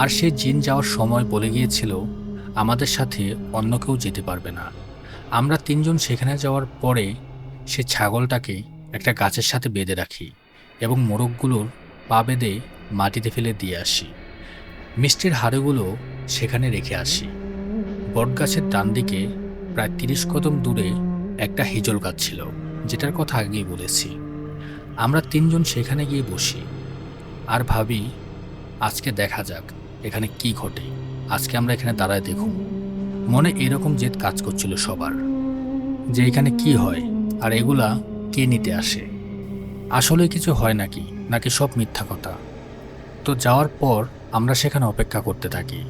আর সে জিন যাওয়ার সময় বলে গিয়েছিল আমাদের সাথে অন্য কেউ যেতে পারবে না। আমরা 3জন সেখানে যাওয়ার পরে সে ছাগলটাকে একটা গাছের সাথে বেঁধে রাখি এবং মোরগগুলোর পা বেঁধে মাটিতে ফেলে দিয়ে আসি। মিষ্টির হাড়গুলো সেখানে রেখে আসি। বটগাছের ডান দিকে প্রায় 30 কদম দূরে একটা হিজল গাছ ছিল, যেটার কথা আগেই বলেছি। আমরা 3জন সেখানে গিয়ে বসি আর ভাবি আজকে দেখা যাক এখানে কি ঘটে, আজকে আমরা এখানে দাঁড়ায় দেখুন। মনে এরকম জেদ কাজ করছিল সবার, যে এখানে কি হয় আর এগুলা কে নিতে আসে, আসলে কিছু হয় নাকি সব মিথ্যা কথা। তো যাওয়ার পর আমরা সেখানে অপেক্ষা করতে থাকি।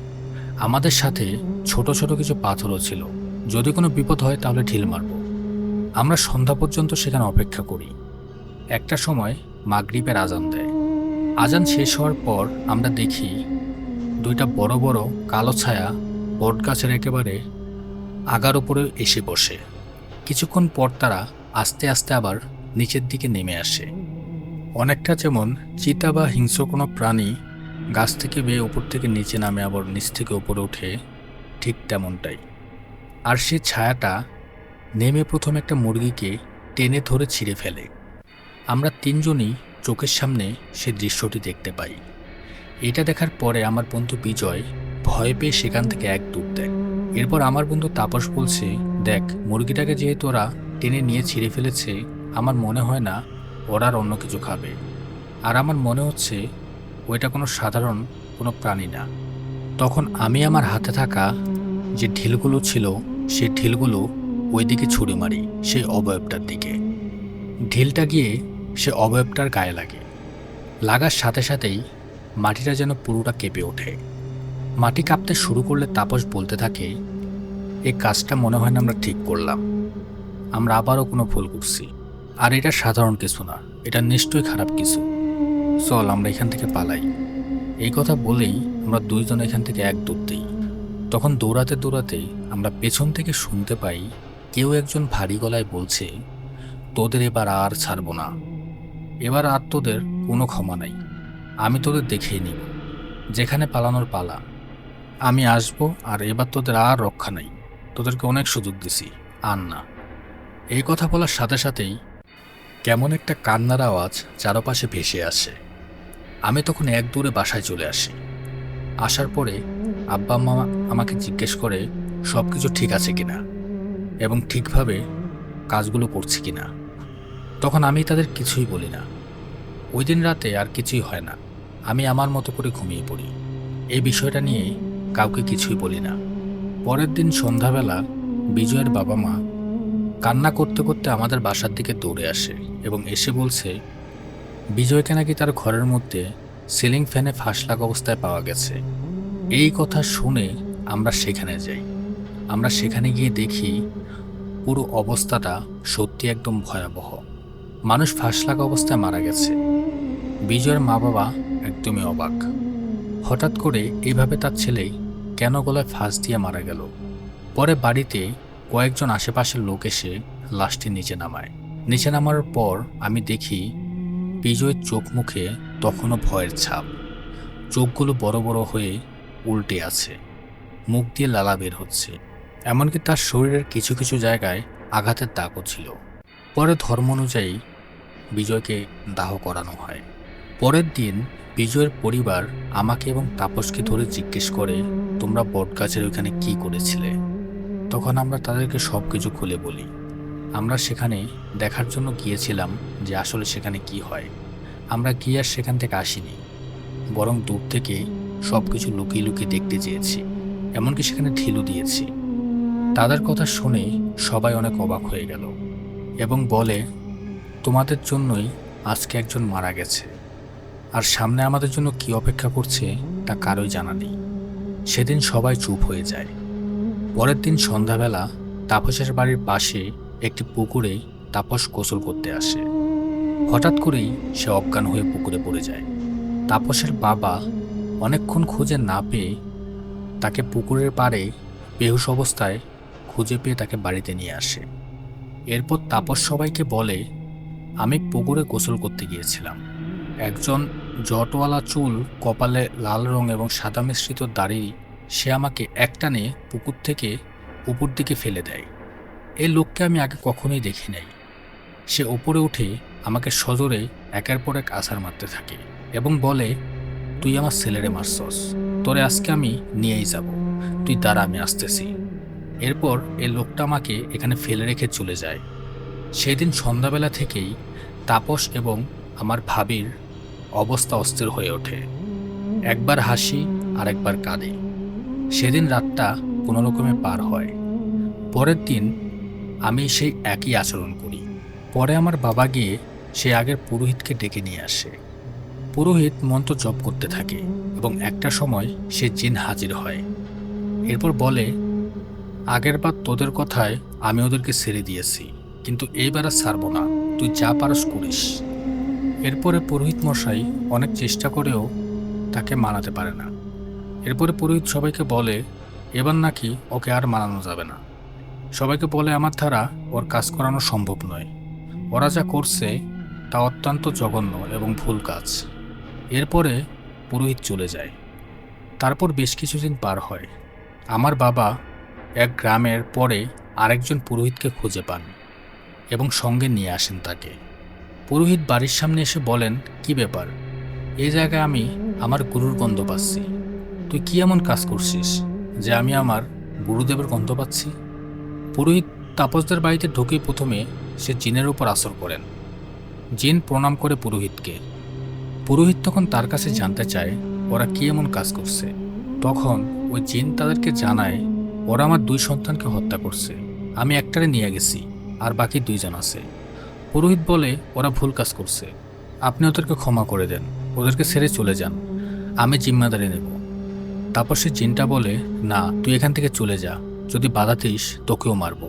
আমাদের সাথে ছোট ছোট কিছু পাথরও ছিল, যদি কোনো বিপদ হয় তাহলে ঢিল মারব। আমরা সন্ধ্যা পর্যন্ত সেখানে অপেক্ষা করি। একটা সময় মাগরিবের আজান দেয়। আজান শেষ হওয়ার পর আমরা দেখি 2টা বড় বড় কালো ছায়া বটগাছের একেবারে আগার উপরে এসে বসে। কিছুক্ষণ পর তারা আস্তে আস্তে আবার নিচের দিকে নেমে আসে, অনেকটা যেমন চিতা বা হিংস্র কোনো প্রাণী গাছ থেকে বেয়ে উপর থেকে নিচে নামে আবার নিচ থেকে উপরে ওঠে, ঠিক তেমনটাই। আর সে ছায়াটা নেমে প্রথমে একটা মুরগিকে টেনে ধরে ছিঁড়ে ফেলে। আমরা 3জনই চোখের সামনে সে দৃশ্যটি দেখতে পাই। এটা দেখার পরে আমার বন্ধু বিজয় ভয় পেয়ে সেখান থেকে এক দৌড় দেয়। এরপর আমার বন্ধু তাপস বলছে দেখ, মুরগিটাকে যেহেতু ওরা টেনে নিয়ে ছিঁড়ে ফেলেছে, আমার মনে হয় না ওরা আর অন্য কিছু খাবে। আর আমার মনে হচ্ছে ওইটা কোনো সাধারণ কোনো প্রাণী না। তখন আমি আমার হাতে থাকা যে ঢিলগুলো ছিল সেই ঢিলগুলো ওই দিকে ছুঁড়ে মারি, সেই অবয়বটার দিকে। ঢিলটা গিয়ে সে অবয়বটার গায়ে লাগে, লাগার সাথে সাথেই মাটিটা যেন পুরোটা কেঁপে ওঠে। মাটি কাঁপতে শুরু করলে তাপস বলতে থাকে এই কাজটা মনে হয় না আমরা ঠিক করলাম, আমরা আবারও কোনো ভুল করছি। আর এটা সাধারণ কিছু না, এটা নিশ্চয়ই খারাপ কিছু, চল আমরা এখান থেকে পালাই। এই কথা বলেই আমরা 2জন এখান থেকে এক দৌড় দিই। তখন দৌড়াতে দৌড়াতে আমরা পেছন থেকে শুনতে পাই কেউ একজন ভারী গলায় বলছে তোদের এবার আর ছাড়ব না, এবার আর তোদের কোনো ক্ষমা নাই, আমি তোদের দেখেই নিব, যেখানে পালানোর পালা, আমি আসবো, আর এবার তোদের আর রক্ষা নাই, তোদেরকে অনেক সুযোগ দিছি, আর না। এই কথা বলার সাথে সাথেই কেমন একটা কান্নার আওয়াজ চারপাশে ভেসে আসে। আমি তখন এক দৌড়ে বাসায় চলে আসি। আসার পরে আব্বা আম্মা আমাকে জিজ্ঞেস করে সব কিছু ঠিক আছে কিনা এবং ঠিকভাবে কাজগুলো করছি কিনা। তখন আমি তাদের কিছুই বলি না। ওই দিন রাতে আর কিছুই হয় না, আমি আমার মতো করে ঘুমিয়ে পড়ি। এই বিষয়টা নিয়ে কাউকে কিছুই বলি না। পরের দিন সন্ধ্যাবেলা বিজয়ের বাবা মা কান্না করতে করতে আমাদের বাসার দিকে দৌড়ে আসে এবং এসে বলছে বিজয়কে নাকি তার ঘরের মধ্যে সিলিং ফ্যানে ফাঁস লাগা অবস্থায় পাওয়া গেছে। এই কথা শুনে আমরা সেখানে যাই। আমরা সেখানে গিয়ে দেখি পুরো অবস্থাটা সত্যি একদম ভয়াবহ। মানুষ ফাঁস লাগা অবস্থায় মারা গেছে। বিজয়ের মা বাবা একদমই অবাক। হঠাৎ করে এইভাবে তার ছেলে কেন গলায় ফাঁস দিয়ে মারা গেল। পরে বাড়িতে কয়েকজন আশেপাশের লোক এসে লাশটি নিচে নামায়। নিচে নামার পর আমি দেখি বিজয়ের চোখ মুখে তখনও ভয়ের ছাপ। চোখগুলো বড় বড় হয়ে উল্টে আছে, মুখ দিয়ে লালা বের হচ্ছে, এমনকি তার শরীরের কিছু কিছু জায়গায় আঘাতের দাগও ছিল। পরে ধর্ম অনুযায়ী বিজয়কে দাহ করানো হয়। পরের দিন বিজয়ের পরিবার আমাকে এবং তাপসকে ধরে জিজ্ঞেস করে, তোমরা বটগাছের ওইখানে কি করেছিলে? তখন আমরা তাদেরকে সব কিছু খুলে বলি। আমরা সেখানে দেখার জন্য গিয়েছিলাম যে আসলে সেখানে কি হয়। আমরা গিয়ে আর সেখান থেকে আসিনি, বরং দূর থেকে সব কিছু লুকিয়ে লুকিয়ে দেখতে চেয়েছি, এমনকি সেখানে ঢিলও দিয়েছি। তাদের কথা শুনে সবাই অনেক অবাক হয়ে গেল এবং বলে, তোমাদের জন্যই আজকে একজন মারা গেছে, আর সামনে আমাদের জন্য কি অপেক্ষা করছে তা কারোই জানা নেই। সেদিন সবাই চুপ হয়ে যায়। পরের দিন সন্ধ্যাবেলা তাপসের বাড়ির পাশে একটি পুকুরে তাপস গোসল করতে আসে। হঠাৎ করেই সে অজ্ঞান হয়ে পুকুরে পড়ে যায়। তাপসের বাবা অনেকক্ষণ খুঁজে না পেয়ে তাকে পুকুরের পাড়ে বেহুশ অবস্থায় খুঁজে পেয়ে তাকে বাড়িতে নিয়ে আসে। এরপর তাপস সবাইকে বলে, আমি পুকুরে গোসল করতে গিয়েছিলাম। একজন জটওয়ালা চুল, কপালে লাল রং এবং সাদা মিশ্রিত দাড়ি সে আমাকে একটানে পুকুর থেকে উপর দিকে ফেলে দেয়। এই লোককে আমি আগে কখনোই দেখি নাই। সে উপরে উঠে আমাকে সজোরে একের পর এক আছাড় মারতে থাকে এবং বলে, তুই আমার ছেলেরে মারছস, তোরে আজকে আমি নিয়েই যাব, তুই দাঁড়া, আমি আসতেছি। এরপর এই লোকটা আমাকে এখানে ফেলে রেখে চলে যায়। সেদিন সন্ধ্যাবেলা থেকেই তাপস এবং আমার ভাবির অবস্থা অস্থির হয়ে ওঠে। একবার হাসি আর একবার কাঁদে। সেদিন রাতটা কোনো রকমে পার হয়। পরের দিন আমি সেই একই আচরণ করি। পরে আমার বাবা গিয়ে সে আগের পুরোহিতকে ডেকে নিয়ে আসে। পুরোহিত মন্ত্র জপ করতে থাকে এবং একটা সময় সে জিন হাজির হয়। এরপর বলে, আগেরবার তোদের কথায় আমি ওদেরকে ছেড়ে দিয়েছি, কিন্তু এইবার আর ছাড়ব না, তুই যা পারস করিস। এরপরে পুরোহিত মশাই অনেক চেষ্টা করেও তাকে মানাতে পারে না। এরপরে পুরোহিত সবাইকে বলে, এবার নাকি ওকে আর মানানো যাবে না। সবাইকে বলে, আমার দ্বারা ওর কাজ করানো সম্ভব নয়, ওরা যা করছে তা অত্যন্ত জঘন্য এবং ভুল কাজ। এরপরে পুরোহিত চলে যায়। তারপর বেশ কিছুদিন পার হয়। আমার বাবা এক গ্রামের পরে আরেকজন পুরোহিতকে খুঁজে পান এবং সঙ্গে নিয়ে আসেন তাকে। পুরোহিত বাড়ির সামনে এসে বলেন, কি ব্যাপার, এই জায়গায় আমি আমার গুরুর গন্ধ পাচ্ছি, তুই কি এমন কাজ করছিস যে আমি আমার গুরুদেবের গন্ধ পাচ্ছি? পুরোহিত তাপসদের বাড়িতে ঢুকেই প্রথমে সে জিনের উপর আসর করেন। জিন প্রণাম করে পুরোহিতকে। পুরোহিত তখন তার কাছে জানতে চায় ওরা কি এমন কাজ করছে। তখন ওই জিন তাদেরকে জানায়, ওরা আমার 2 সন্তানকে হত্যা করছে, আমি একটারে নিয়ে গেছি, আর বাকি 2 জন আছে। পুরোহিত বলে, ওরা ভুল কাজ করছে, আপনি ওদেরকে ক্ষমা করে দেন, ওদেরকে ছেড়ে চলে যান, আমি জিম্মাদারি নেব। তারপর সে জিনটা বলে, না, তুই এখান থেকে চলে যা, যদি বাধা দিস তোকেও মারব।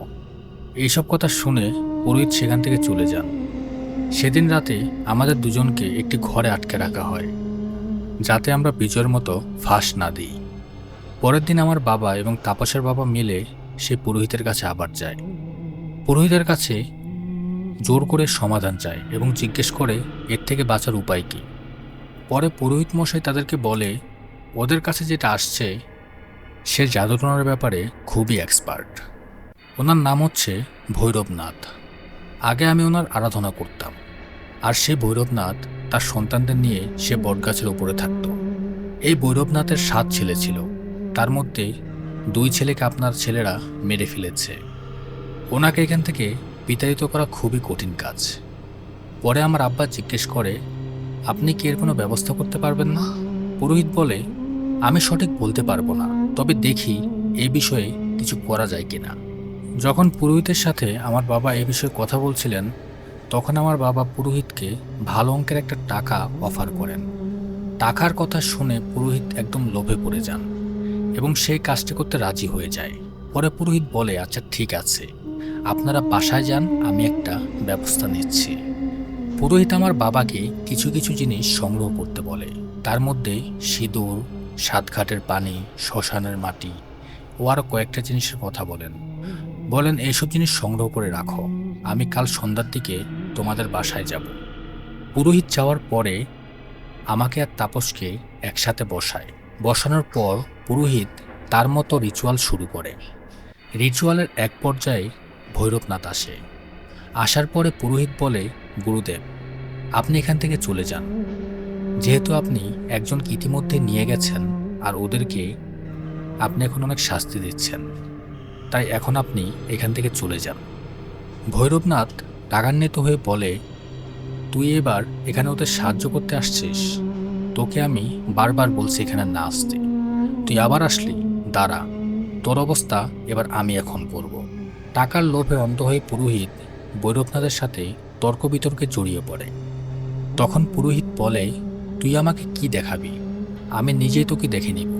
এইসব কথা শুনে পুরোহিত সেখান থেকে চলে যান। সেদিন রাতে আমাদের দুজনকে একটি ঘরে আটকে রাখা হয়, যাতে আমরা বিজয়ের মতো ফাঁস না দিই। পরের দিন আমার বাবা এবং তাপসের বাবা মিলে সে পুরোহিতের কাছে আবার যায়। পুরোহিতের কাছে জোর করে সমাধান চায় এবং জিজ্ঞেস করে এর থেকে বাঁচার উপায় কী। পরে পুরোহিত মশাই তাদেরকে বলে, ওদের কাছে যেটা আসছে সে জাদুটনার ব্যাপারে খুবই এক্সপার্ট। ওনার নাম হচ্ছে ভৈরবনাথ। আগে আমি ওনার আরাধনা করতাম, আর সেই ভৈরবনাথ তার সন্তানদের নিয়ে সে বটগাছের উপরে থাকত। এই ভৈরবনাথের 7 ছেলে ছিল, তার মধ্যে 2 ছেলেকে আপনার ছেলেরা মেরে ফেলেছে। ওনাকে এখান থেকে বিতাড়িত করা খুবই কঠিন কাজ। পরে আমার আব্বা জিজ্ঞেস করে, আপনি কি এর কোনো ব্যবস্থা করতে পারবেন না? পুরোহিত বলে, আমি সঠিক বলতে পারবো না, তবে দেখি এই বিষয়ে কিছু করা যায় কিনা। যখন পুরোহিতের সাথে আমার বাবা এই বিষয়ে কথা বলছিলেন, তখন আমার বাবা পুরোহিতকে ভালো অঙ্কের একটা টাকা অফার করেন। টাকার কথা শুনে পুরোহিত একদম লোভে পড়ে যান এবং সেই কাজটি করতে রাজি হয়ে যায়। পরে পুরোহিত বলে, আচ্ছা ঠিক আছে, আপনারা বাসায় যান, আমি একটা ব্যবস্থা নিচ্ছি। পুরোহিত আমার বাবাকে কিছু কিছু জিনিস সংগ্রহ করতে বলে। তার মধ্যে সিঁদুর, সাতঘাটের পানি, শ্মশানের মাটি ও আরও কয়েকটা জিনিসের কথা বলেন এইসব জিনিস সংগ্রহ করে রাখো, আমি কাল সন্ধ্যার দিকে তোমাদের বাসায় যাব। পুরোহিত যাওয়ার পরে আমাকে আর তাপসকে একসাথে বসানোর পর পুরোহিত তার মতো রিচুয়াল শুরু করে। রিচুয়ালের এক পর্যায়ে ভৈরবনাথ আসার পরে পুরোহিত বলে, গুরুদেব, আপনি এখান থেকে চলে যান। যেহেতু আপনি একজনকে ইতিমধ্যে নিয়ে গেছেন আর ওদেরকে আপনি এখন অনেক শাস্তি দিচ্ছেন, তাই এখন আপনি এখান থেকে চলে যান। ভৈরবনাথ রাগান্বিত হয়ে বলে, তুই এবার এখানে ওদের সাহায্য করতে আসছিস? তোকে আমি বারবার বলছি এখানে না আসতে, তুই আবার আসলি? দাঁড়া, তোর অবস্থা এবার আমি এখন করব। টাকার লোভে অন্ধ হয়ে পুরোহিত ভৈরবনাথের সাথে তর্ক বিতর্কে জড়িয়ে পড়ে। তখন পুরোহিত বলে, তুই আমাকে কি দেখাবি? আমি নিজেই তোকে দেখে নিব,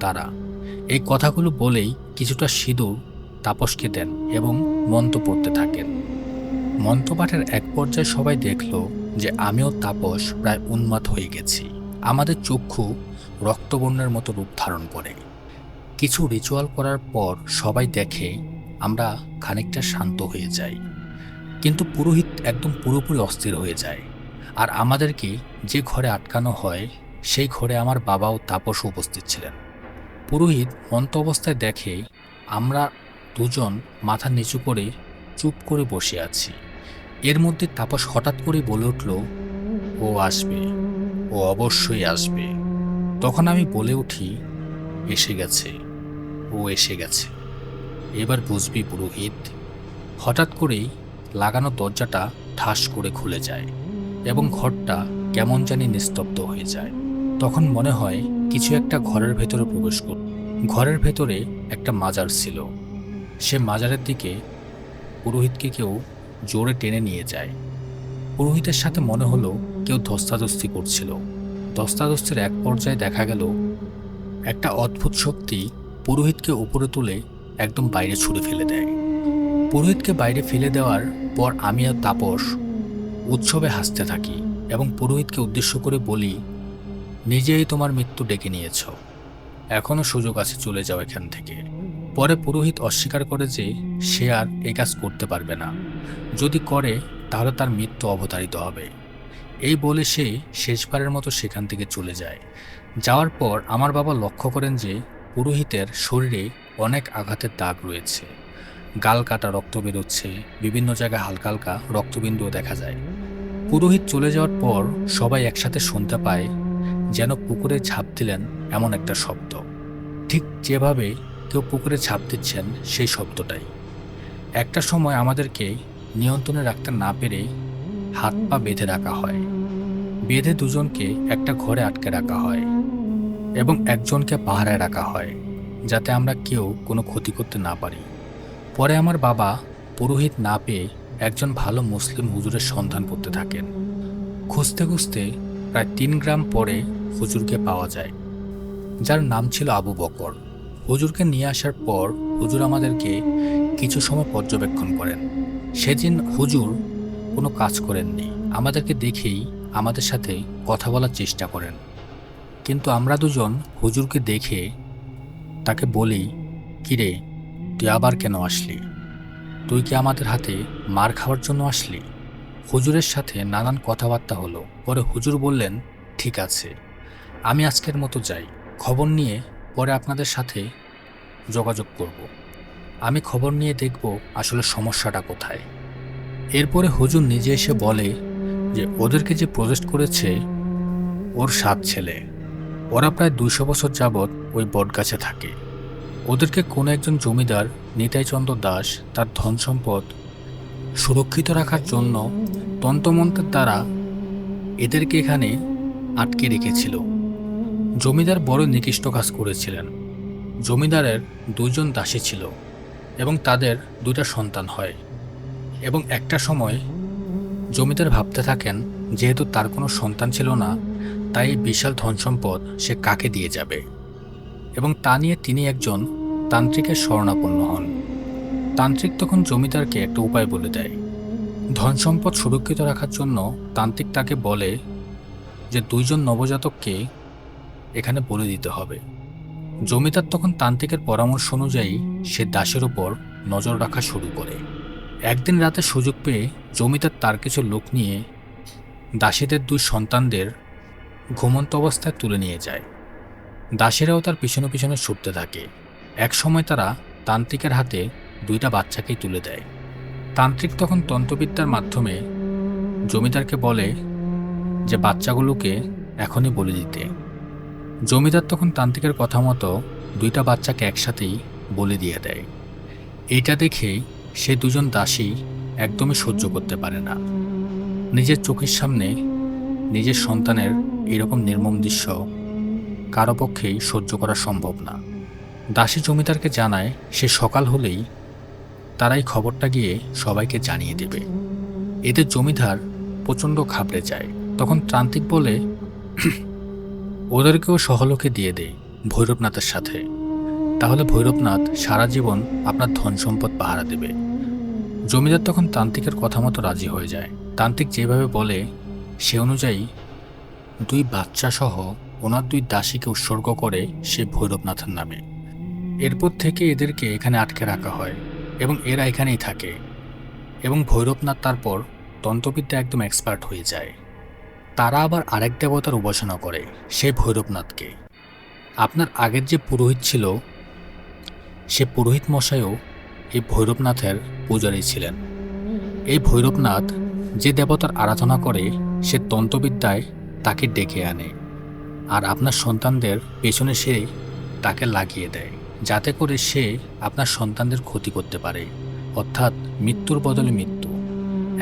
দাঁড়া। এই কথাগুলো বলেই কিছুটা সিঁদুর তাপসকে দেন এবং মন্ত্র পড়তে থাকেন। মন্ত্রপাঠের এক পর্যায়ে সবাই দেখল যে আমিও তাপস প্রায় উন্মাদ হয়ে গেছি। আমাদের চক্ষু রক্তবর্ণের মতো রূপ ধারণ করে। কিছু রিচুয়াল করার পর সবাই দেখে আমরা খানিকটা শান্ত হয়ে যাই, কিন্তু পুরোহিত একদম পুরোপুরি অস্থির হয়ে যায়। আর আমাদেরকে যে ঘরে আটকানো হয় সেই ঘরে আমার বাবা ও তাপসও উপস্থিত ছিলেন। পুরোহিত মন্ত্র অবস্থায় দেখে আমরা দুজন মাথা নিচু করে চুপ করে বসে আছি। এর মধ্যে তাপস হঠাৎ করে বলে উঠল, ও আসবে, ও অবশ্যই আসবে। তখন আমি বলে উঠি, এসে গেছে, ও এসে গেছে, এবার বুঝবি পুরোহিত। হঠাৎ করেই লাগানো দরজাটা ঠাস করে খুলে যায় এবং ঘরটা কেমন জানি নিস্তব্ধ হয়ে যায়। তখন মনে হয় কিছু একটা ঘরের ভেতরে প্রবেশ করল। ঘরের ভেতরে একটা মাজার ছিল। সে মাজারের দিকে পুরোহিতকে কেউ জোরে টেনে নিয়ে যায়। পুরোহিতের সাথে মনে হলো কেউ ধস্তাধস্তি করছিল। ধস্তাধস্তির এক পর্যায়ে দেখা গেল একটা অদ্ভুত শক্তি পুরোহিতকে উপরে তুলে একদম বাইরে ছুঁড়ে ফেলে দেয়। পুরোহিতকে বাইরে ফেলে দেওয়ার পর আমি আর তাপস উৎসবে হাসতে থাকি এবং পুরোহিতকে উদ্দেশ্য করে বলি, নিজেই তোমার মৃত্যু ডেকে নিয়েছ, এখনও সুযোগ আছে, চলে যাও এখান থেকে। পরে পুরোহিত অস্বীকার করে যে সে আর এই কাজ করতে পারবে না, যদি করে তাহলে তার মৃত্যু অবধারিত হবে। এই বলে সে শেষবারের মতো সেখান থেকে চলে যায়। যাওয়ার পর আমার বাবা লক্ষ্য করেন যে পুরোহিতের শরীরে অনেক আঘাতের দাগ রয়েছে, গাল কাটা রক্ত বেরোচ্ছে, বিভিন্ন জায়গায় হালকা হালকা রক্তবিন্দুও দেখা যায়। পুরোহিত চলে যাওয়ার পর সবাই একসাথে শুনতে পায় যেন পুকুরে ঝাঁপ দিলেন এমন একটা শব্দ, ঠিক যেভাবে কেউ পুকুরে ঝাঁপ দিচ্ছেন সেই শব্দটাই। একটা সময় আমাদেরকে নিয়ন্ত্রণে রাখতে না পেরে হাত পা বেঁধে রাখা হয়। বেঁধে দুজনকে একটা ঘরে আটকে রাখা হয় এবং একজনকে পাহারায় রাখা হয় যাতে আমরা কেউ কোনো ক্ষতি করতে না পারি। পরে আমার বাবা পুরোহিত না পেয়ে একজন ভালো মুসলিম হুজুরের সন্ধান করতে থাকেন। খুঁজতে খুঁজতে প্রায় 3 গ্রাম পরে হুজুরকে পাওয়া যায়, যার নাম ছিল আবু বকর। হুজুরকে নিয়ে আসার পর হুজুর আমাদেরকে কিছু সময় পর্যবেক্ষণ করেন। সেদিন হুজুর কোনো কাজ করেননি, আমাদেরকে দেখেই আমাদের সাথে কথা বলার চেষ্টা করেন। কিন্তু আমরা দুজন হুজুরকে দেখে তাকে বলি, কিরে, তুই আবার কেন আসলি? তুই কি আমাদের হাতে মার খাওয়ার জন্য আসলি? হুজুরের সাথে নানান কথাবার্তা হলো। পরে হুজুর বললেন, ঠিক আছে, আমি আজকের মতো যাই, খবর নিয়ে পরে আপনাদের সাথে যোগাযোগ করব। আমি খবর নিয়ে দেখব আসলে সমস্যাটা কোথায়। এরপরে হুজুর নিজে এসে বলে যে ওদেরকে যে প্রজেক্ট করেছে ওর 7 ছেলে, ওরা প্রায় 200 বছর যাবৎ ওই বটগাছে থাকে। ওদেরকে কোনো একজন জমিদার নিতাইচন্দ্র দাস তার ধন সম্পদ সুরক্ষিত রাখার জন্য তন্ত্রমন্ত্রের দ্বারা এদেরকে এখানে আটকে রেখেছিল। জমিদার বড় নিকৃষ্ট কাজ করেছিলেন। জমিদারের 2 জন দাসী ছিল এবং তাদের 2টা সন্তান হয় এবং একটা সময় জমিদার ভাবতে থাকেন যেহেতু তার কোনো সন্তান ছিল না, তাই এই বিশাল ধনসম্পদ সে কাকে দিয়ে যাবে, এবং তা নিয়ে তিনি একজন তান্ত্রিকের শরণাপন্ন হন। তান্ত্রিক তখন জমিদারকে একটা উপায় বলে দেয়। ধনসম্পদ সুরক্ষিত রাখার জন্য তান্ত্রিক তাকে বলে যে 2জন নবজাতককে এখানে বলে দিতে হবে। জমিদার তখন তান্ত্রিকের পরামর্শ অনুযায়ী সে দাসের ওপর নজর রাখা শুরু করে। একদিন রাতে সুযোগ পেয়ে জমিদার তার কিছু লোক নিয়ে দাসীদের 2 সন্তানদের ঘুমন্ত অবস্থায় তুলে নিয়ে যায়। দাসীরাও তার পিছনে পিছনে ছুটতে থাকে। এক সময় তারা তান্ত্রিকের হাতে 2টা বাচ্চাকেই তুলে দেয়। তান্ত্রিক তখন তন্ত্রবিদ্যার মাধ্যমে জমিদারকে বলে যে বাচ্চাগুলোকে এখনই বলে দিতে। জমিদার তখন তান্ত্রিকের কথা মতো 2টা বাচ্চাকে একসাথেই বলে দিয়ে দেয়। এইটা দেখে সে 2জন দাসী একদমই সহ্য করতে পারে না। নিজের চোখের সামনে নিজের সন্তানের এরকম নির্মম দৃশ্য কারো পক্ষেই সহ্য করা সম্ভব না। দাসী জমিদারকে জানায় সে সকাল হলেই তারাই খবরটা গিয়ে সবাইকে জানিয়ে দেবে। এতে জমিদার প্রচণ্ড ঘাবড়ে যায়। তখন তান্ত্রিক বলে ওদেরকেও সহলোকে দিয়ে দেয় ভৈরবনাথের সাথে, তাহলে ভৈরবনাথ সারা জীবন আপনার ধন সম্পদ পাহারা দেবে। জমিদার তখন তান্ত্রিকের কথা মতো রাজি হয়ে যায়। তান্ত্রিক যেভাবে বলে সে অনুযায়ী 2 বাচ্চা সহ ওনার 2 দাসীকে উৎসর্গ করে সে ভৈরবনাথের নামে। এরপর থেকে এদেরকে এখানে আটকে রাখা হয় এবং এরা এখানেই থাকে, এবং ভৈরবনাথ তারপর তন্ত্রবিদ্যা একদম এক্সপার্ট হয়ে যায়। তারা আবার আরেক দেবতার উপাসনা করে, সেই ভৈরবনাথকে। আপনার আগের যে পুরোহিত ছিল সে পুরোহিত মশাইও এই ভৈরবনাথের পূজারী ছিলেন। এই ভৈরবনাথ যে দেবতার আরাধনা করে সে তন্ত্রবিদ্যায় তাকে ডেকে আনে, আর আপনার সন্তানদের পেছনে সে তাকে লাগিয়ে দেয়, যাতে করে সে আপনার সন্তানদের ক্ষতি করতে পারে, অর্থাৎ মৃত্যুর বদলে মৃত্যু।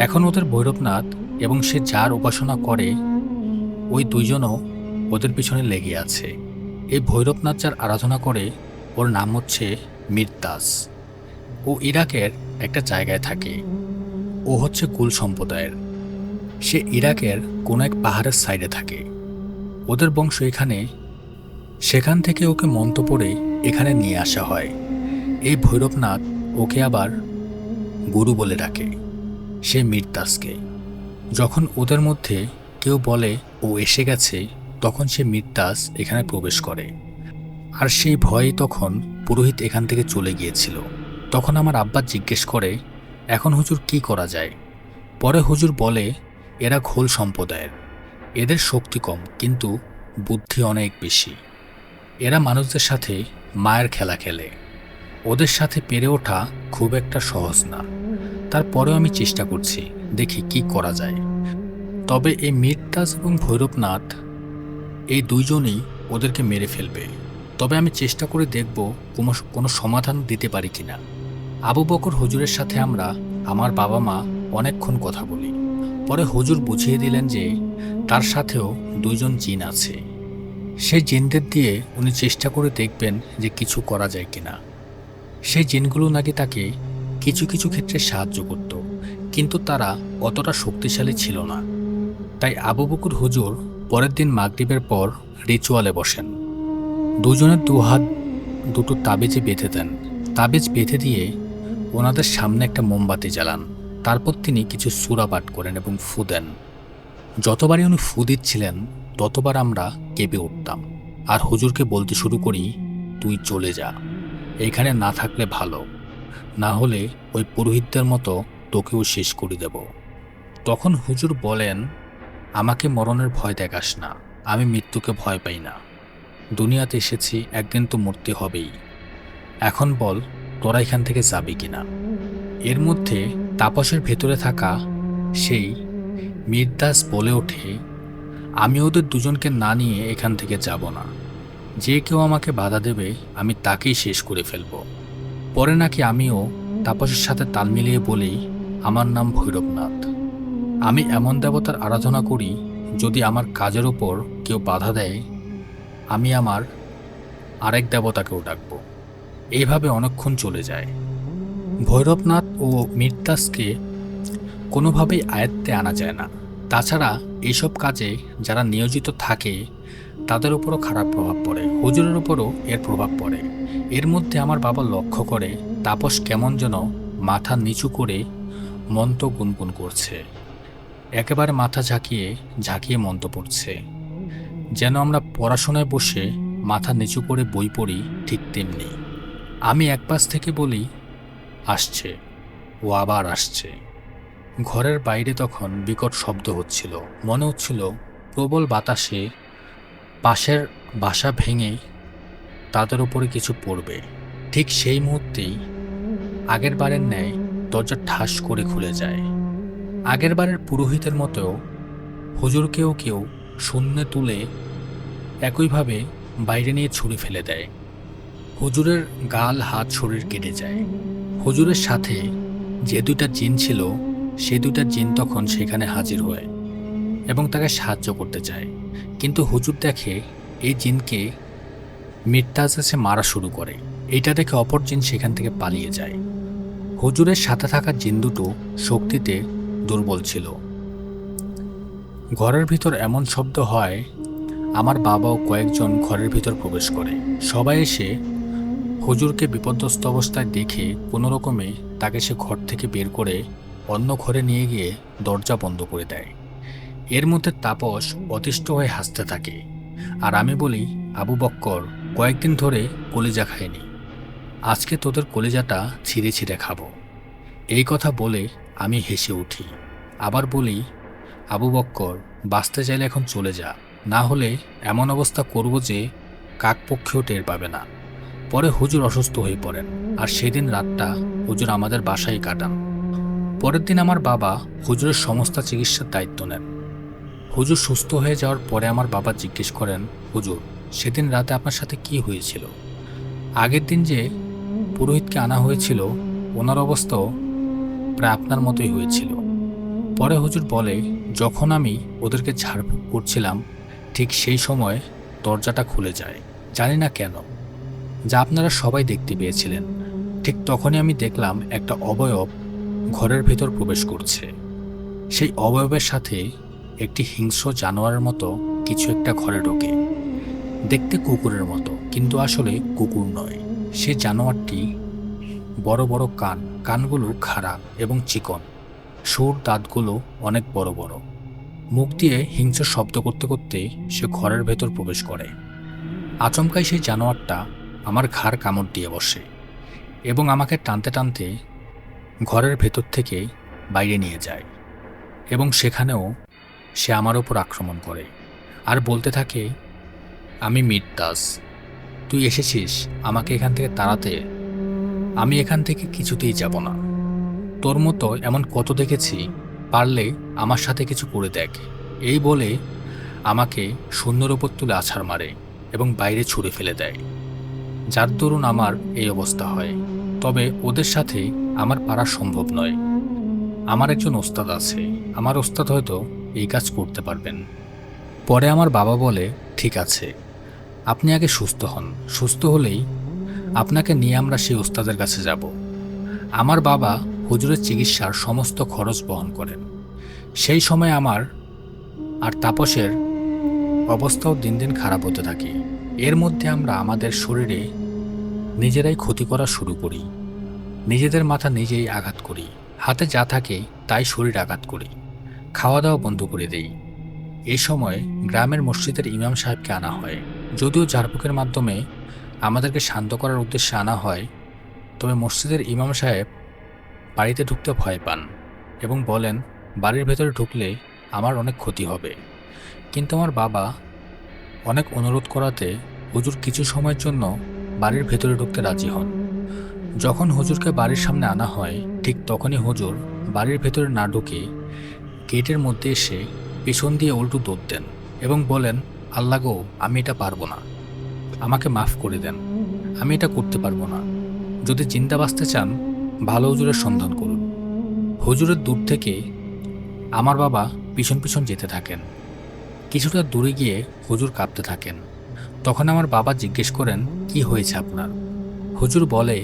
এখন ওদের ভৈরবনাথ এবং সে যার উপাসনা করে ওই 2জনও ওদের পিছনে লেগে আছে। এই ভৈরবনাথ যার আরাধনা করে ওর নাম হচ্ছে মিরদাস। ও ইরাকের একটা জায়গায় থাকে। ও হচ্ছে কুল সম্প্রদায়ের। সে ইরাকের কোনো এক পাহাড়ের সাইডে থাকে। ওদের বংশ এখানে, সেখান থেকে ওকে মন্ত্র পড়ে এখানে নিয়ে আসা হয়। এই ভৈরবনাথ ওকে আবার গুরু বলে ডাকে, সে মিরদাসকে। যখন ওদের মধ্যে কেউ বলে ও এসে গেছে, তখন সে মিরদাস এখানে প্রবেশ করে। আর সেই ভয়ে তখন পুরোহিত এখান থেকে চলে গিয়েছিল। তখন আমার আব্বা জিজ্ঞেস করে এখন হুজুর কি করা যায়। পরে হুজুর বলে এরা ঘোল সম্প্রদায়ের, এদের শক্তি কম কিন্তু বুদ্ধি অনেক বেশি। এরা মানুষদের সাথে মায়ের খেলা খেলে। ওদের সাথে পেরে ওঠা খুব একটা সহজ না। তারপরেও আমি চেষ্টা করছি, দেখি কি করা যায়। তবে এই মিরদাস এবং ভৈরবনাথ এই 2জনই ওদেরকে মেরে ফেলবে। তবে আমি চেষ্টা করে দেখব কোনো সমাধান দিতে পারি কিনা। আবু বকর হুজুরের সাথে আমরা আমার বাবা মা অনেকক্ষণ কথা বলি। পরে হুজুর বুঝিয়ে দিলেন যে তার সাথেও 2জন জিন আছে। সেই জিনদের দিয়ে উনি চেষ্টা করে দেখবেন যে কিছু করা যায় কিনা। সেই জিনগুলো নাকি তাকে কিছু কিছু ক্ষেত্রে সাহায্য করত, কিন্তু তারা অতটা শক্তিশালী ছিল না। তাই আবু বকর হুজুর পরের দিন মাগরিবের পর রিচুয়ালে বসেন। 2জনের 2 হাত 2টো তাবিজে বেঁধে দেন। তাবিজ বেঁধে দিয়ে ওনাদের সামনে একটা মোমবাতি জ্বালান। তারপর তিনি কিছু সূরা পাঠ করেন এবং ফু দেন। যতবারই উনি ফু দিচ্ছিলেন ততবার আমরা কেঁপে উঠতাম, আর হুজুরকে বলতে শুরু করি তুই চলে যা, এখানে না থাকলে ভালো, না হলে ওই পুরোহিতদের মতো তোকেও শেষ করে দেব। তখন হুজুর বলেন আমাকে মরণের ভয় দেখাস না, আমি মৃত্যুকে ভয় পাই না। দুনিয়াতে এসেছি, একদিন তো মরতে হবেই। এখন বল তোরা এখান থেকে যাবি কিনা। এর মধ্যে তাপসের ভেতরে থাকা সেই মিরদাস বলে ওঠে আমি ওদের 2জনকে না নিয়ে এখান থেকে যাব না। যে কেউ আমাকে বাধা দেবে আমি তাকেই শেষ করে ফেলব। পরে নাকি আমিও তাপসের সাথে তাল মিলিয়ে বলি আমার নাম ভৈরবনাথ। আমি এমন দেবতার আরাধনা করি যদি আমার কাজের ওপর কেউ বাধা দেয় আমি আমার আরেক দেবতাকেও ডাকব। এইভাবে অনেকক্ষণ চলে যায়। ভৈরবনাথ ও মিরদাসকে কোনোভাবেই আয়ত্তে আনা যায় না। তাছাড়া এইসব কাজে যারা নিয়োজিত থাকে তাদের উপরও খারাপ প্রভাব পড়ে, হুজুরের উপরও এর প্রভাব পড়ে। এর মধ্যে আমার বাবা লক্ষ্য করে তাপস কেমন যেন মাথা নিচু করে মন্ত্র গুনগুন করছে, একেবারে মাথা ঝাঁকিয়ে ঝাঁকিয়ে মন্ত্র পড়ছে। যেন আমরা পড়াশোনায় বসে মাথা নিচু করে বই পড়ি, ঠিক তেমনি। আমি এক পাশ থেকে বলি, আসছে, ও আবার আসছে। ঘরের বাইরে তখন বিকট শব্দ হচ্ছিল, মনে হচ্ছিল প্রবল বাতাসে পাশের বাসা ভেঙে তাদের উপরে কিছু পড়বে। ঠিক সেই মুহূর্তেই আগের বারের ন্যায় দরজা ঠাস করে খুলে যায়। আগের বারের পুরোহিতের মতো হুজুরকেও কেউ শূন্যে তুলে একইভাবে বাইরে নিয়ে ছুরি ফেলে দেয়। হুজুরের গাল, হাত, শরীর কেটে যায়। হুজুরের সাথে যে দুইটা জিন ছিল, সে দুইটা জিন তখন সেখানে হাজির হয় এবং তাকে সাহায্য করতে চায়। কিন্তু হুজুর দেখে এই জিনকে মির্তাজে মারা শুরু করে। এইটা দেখে অপর জিন সেখান থেকে পালিয়ে যায়। হুজুরের সাথে থাকা জিন দুটো শক্তিতে দুর্বল ছিল। ঘরের ভিতর এমন শব্দ হয়, আমার বাবাও কয়েকজন ঘরের ভিতর প্রবেশ করে। সবাই এসে হুজুরকে বিপর্যস্ত অবস্থায় দেখে কোনো রকমে তাকে সে ঘর থেকে বের করে অন্য ঘরে নিয়ে গিয়ে দরজা বন্ধ করে দেয়। এর মধ্যে তাপস অতিষ্ঠ হয়ে হাসতে থাকে, আর আমি বলি, আবু বক্কর, কয়েকদিন ধরে কলিজা খায়নি, আজকে তোদের কলিজাটা ছিঁড়ে ছিঁড়ে খাবো। এই কথা বলে আমি হেসে উঠি। আবার বলি, আবু বক্কর, বাঁচতে চাইলে এখন চলে যা, না হলে এমন অবস্থা করব যে কাকপক্ষেও টের পাবে না। পরে হুজুর অসুস্থ হয়ে পড়েন, আর সেদিন রাতটা হুজুর আমাদের বাসায় কাটান। পরের দিন আমার বাবা হুজুরের সমস্ত চিকিৎসার দায়িত্ব নেন। হুজুর সুস্থ হয়ে যাওয়ার পরে আমার বাবা জিজ্ঞেস করেন, হুজুর, সেদিন রাতে আপনার সাথে কি হয়েছিল? আগের দিন যে পুরোহিতকে আনা হয়েছিল, ওনার অবস্থাও প্রায় আপনার মতোই হয়েছিল। পরে হুজুর বলে, যখন আমি ওদেরকে ঝাড়ফুঁক করছিলাম, ঠিক সেই সময় দরজাটা খুলে যায়, জানি না কেন, যা আপনারা সবাই দেখতে পেয়েছিলেন। ঠিক তখনই আমি দেখলাম একটা অবয়ব ঘরের ভেতর প্রবেশ করছে। সেই অবয়বের সাথে একটি হিংস্র জানোয়ারের মতো কিছু একটা ঘরে ঢোকে। দেখতে কুকুরের মতো, কিন্তু আসলে কুকুর নয়। সে জানোয়ারটি বড় বড় কান, কানগুলো খাড়া এবং চিকন, সুর দাঁতগুলো অনেক বড় বড়। মুখ দিয়ে হিংস্র শব্দ করতে করতে সে ঘরের ভেতর প্রবেশ করে। আচমকাই সেই জানোয়ারটা আমার ঘাড় কামড় দিয়ে বসে এবং আমাকে টানতে টানতে ঘরের ভেতর থেকে বাইরে নিয়ে যায়, এবং সেখানেও সে আমার ওপর আক্রমণ করে আর বলতে থাকে, আমি মির্তাজ, তুই এসেছিস আমাকে এখান থেকে তাড়াতে, আমি এখান থেকে কিছুতেই যাব না। তোর মতো এমন কত দেখেছি, পারলে আমার সাথে কিছু করে দেখ। এই বলে আমাকে শূন্যের ওপর তুলে আছাড় মারে এবং বাইরে ছুঁড়ে ফেলে দেয়, যার দরুন আমার এই অবস্থা হয়। তবে ওদের সাথে আমার পারা সম্ভব নয়। আমার একজন ওস্তাদ আছে, আমার ওস্তাদ হয়তো এই কাজ করতে পারবেন। পরে আমার বাবা বলে, ঠিক আছে, আপনি আগে সুস্থ হন, সুস্থ হলেই আপনাকে নিয়ে আমরা সেই ওস্তাদের কাছে যাব। আমার বাবা হুজুরের চিকিৎসার সমস্ত খরচ বহন করেন। সেই সময় আমার আর তাপসের অবস্থাও দিন দিন খারাপ হতে থাকে। এর মধ্যে আমরা আমাদের শরীরে নিজেরাই ক্ষতি করা শুরু করি, নিজেদের মাথা নিজেই আঘাত করি, হাতে যা থাকে তাই শরীর আঘাত করি, খাওয়া দাওয়া বন্ধ করে দেই। এই সময় গ্রামের মসজিদের ইমাম সাহেবকে আনা হয়। যদিও ঝাড়ফুঁকের মাধ্যমে আমাদেরকে শান্ত করার উদ্দেশ্যে আনা হয়, তবে মসজিদের ইমাম সাহেব বাড়িতে ঢুকতে ভয় পান এবং বলেন, বাড়ির ভেতরে ঢুকলে আমার অনেক ক্ষতি হবে। কিন্তু আমার বাবা অনেক অনুরোধ করাতে হুজুর কিছু সময়ের জন্য বাড়ির ভেতরে ঢুকতে রাজি হন। যখন হুজুরকে বাড়ির সামনে আনা হয়, ঠিক তখনই হুজুর বাড়ির ভেতরে না ঢুকে গেটের মধ্যে এসে পেছন দিয়ে উল্টো দৌড় দেন এবং বলেন, আল্লাহ গো, আমি এটা পারবো না, আমাকে মাফ করে দেন, আমি এটা করতে পারবো না। যদি জিন্দা বাঁচতে চান, ভালো হুজুরের সন্ধান করুন। হুজুরের দূর থেকে আমার বাবা পিছন পিছন যেতে থাকেন। কিছুটা দূরে গিয়ে হুজুর কাঁদতে থাকেন। তখন আমার বাবা জিজ্ঞেস করেন, কি হয়েছে আপনার? হুজুর বলে,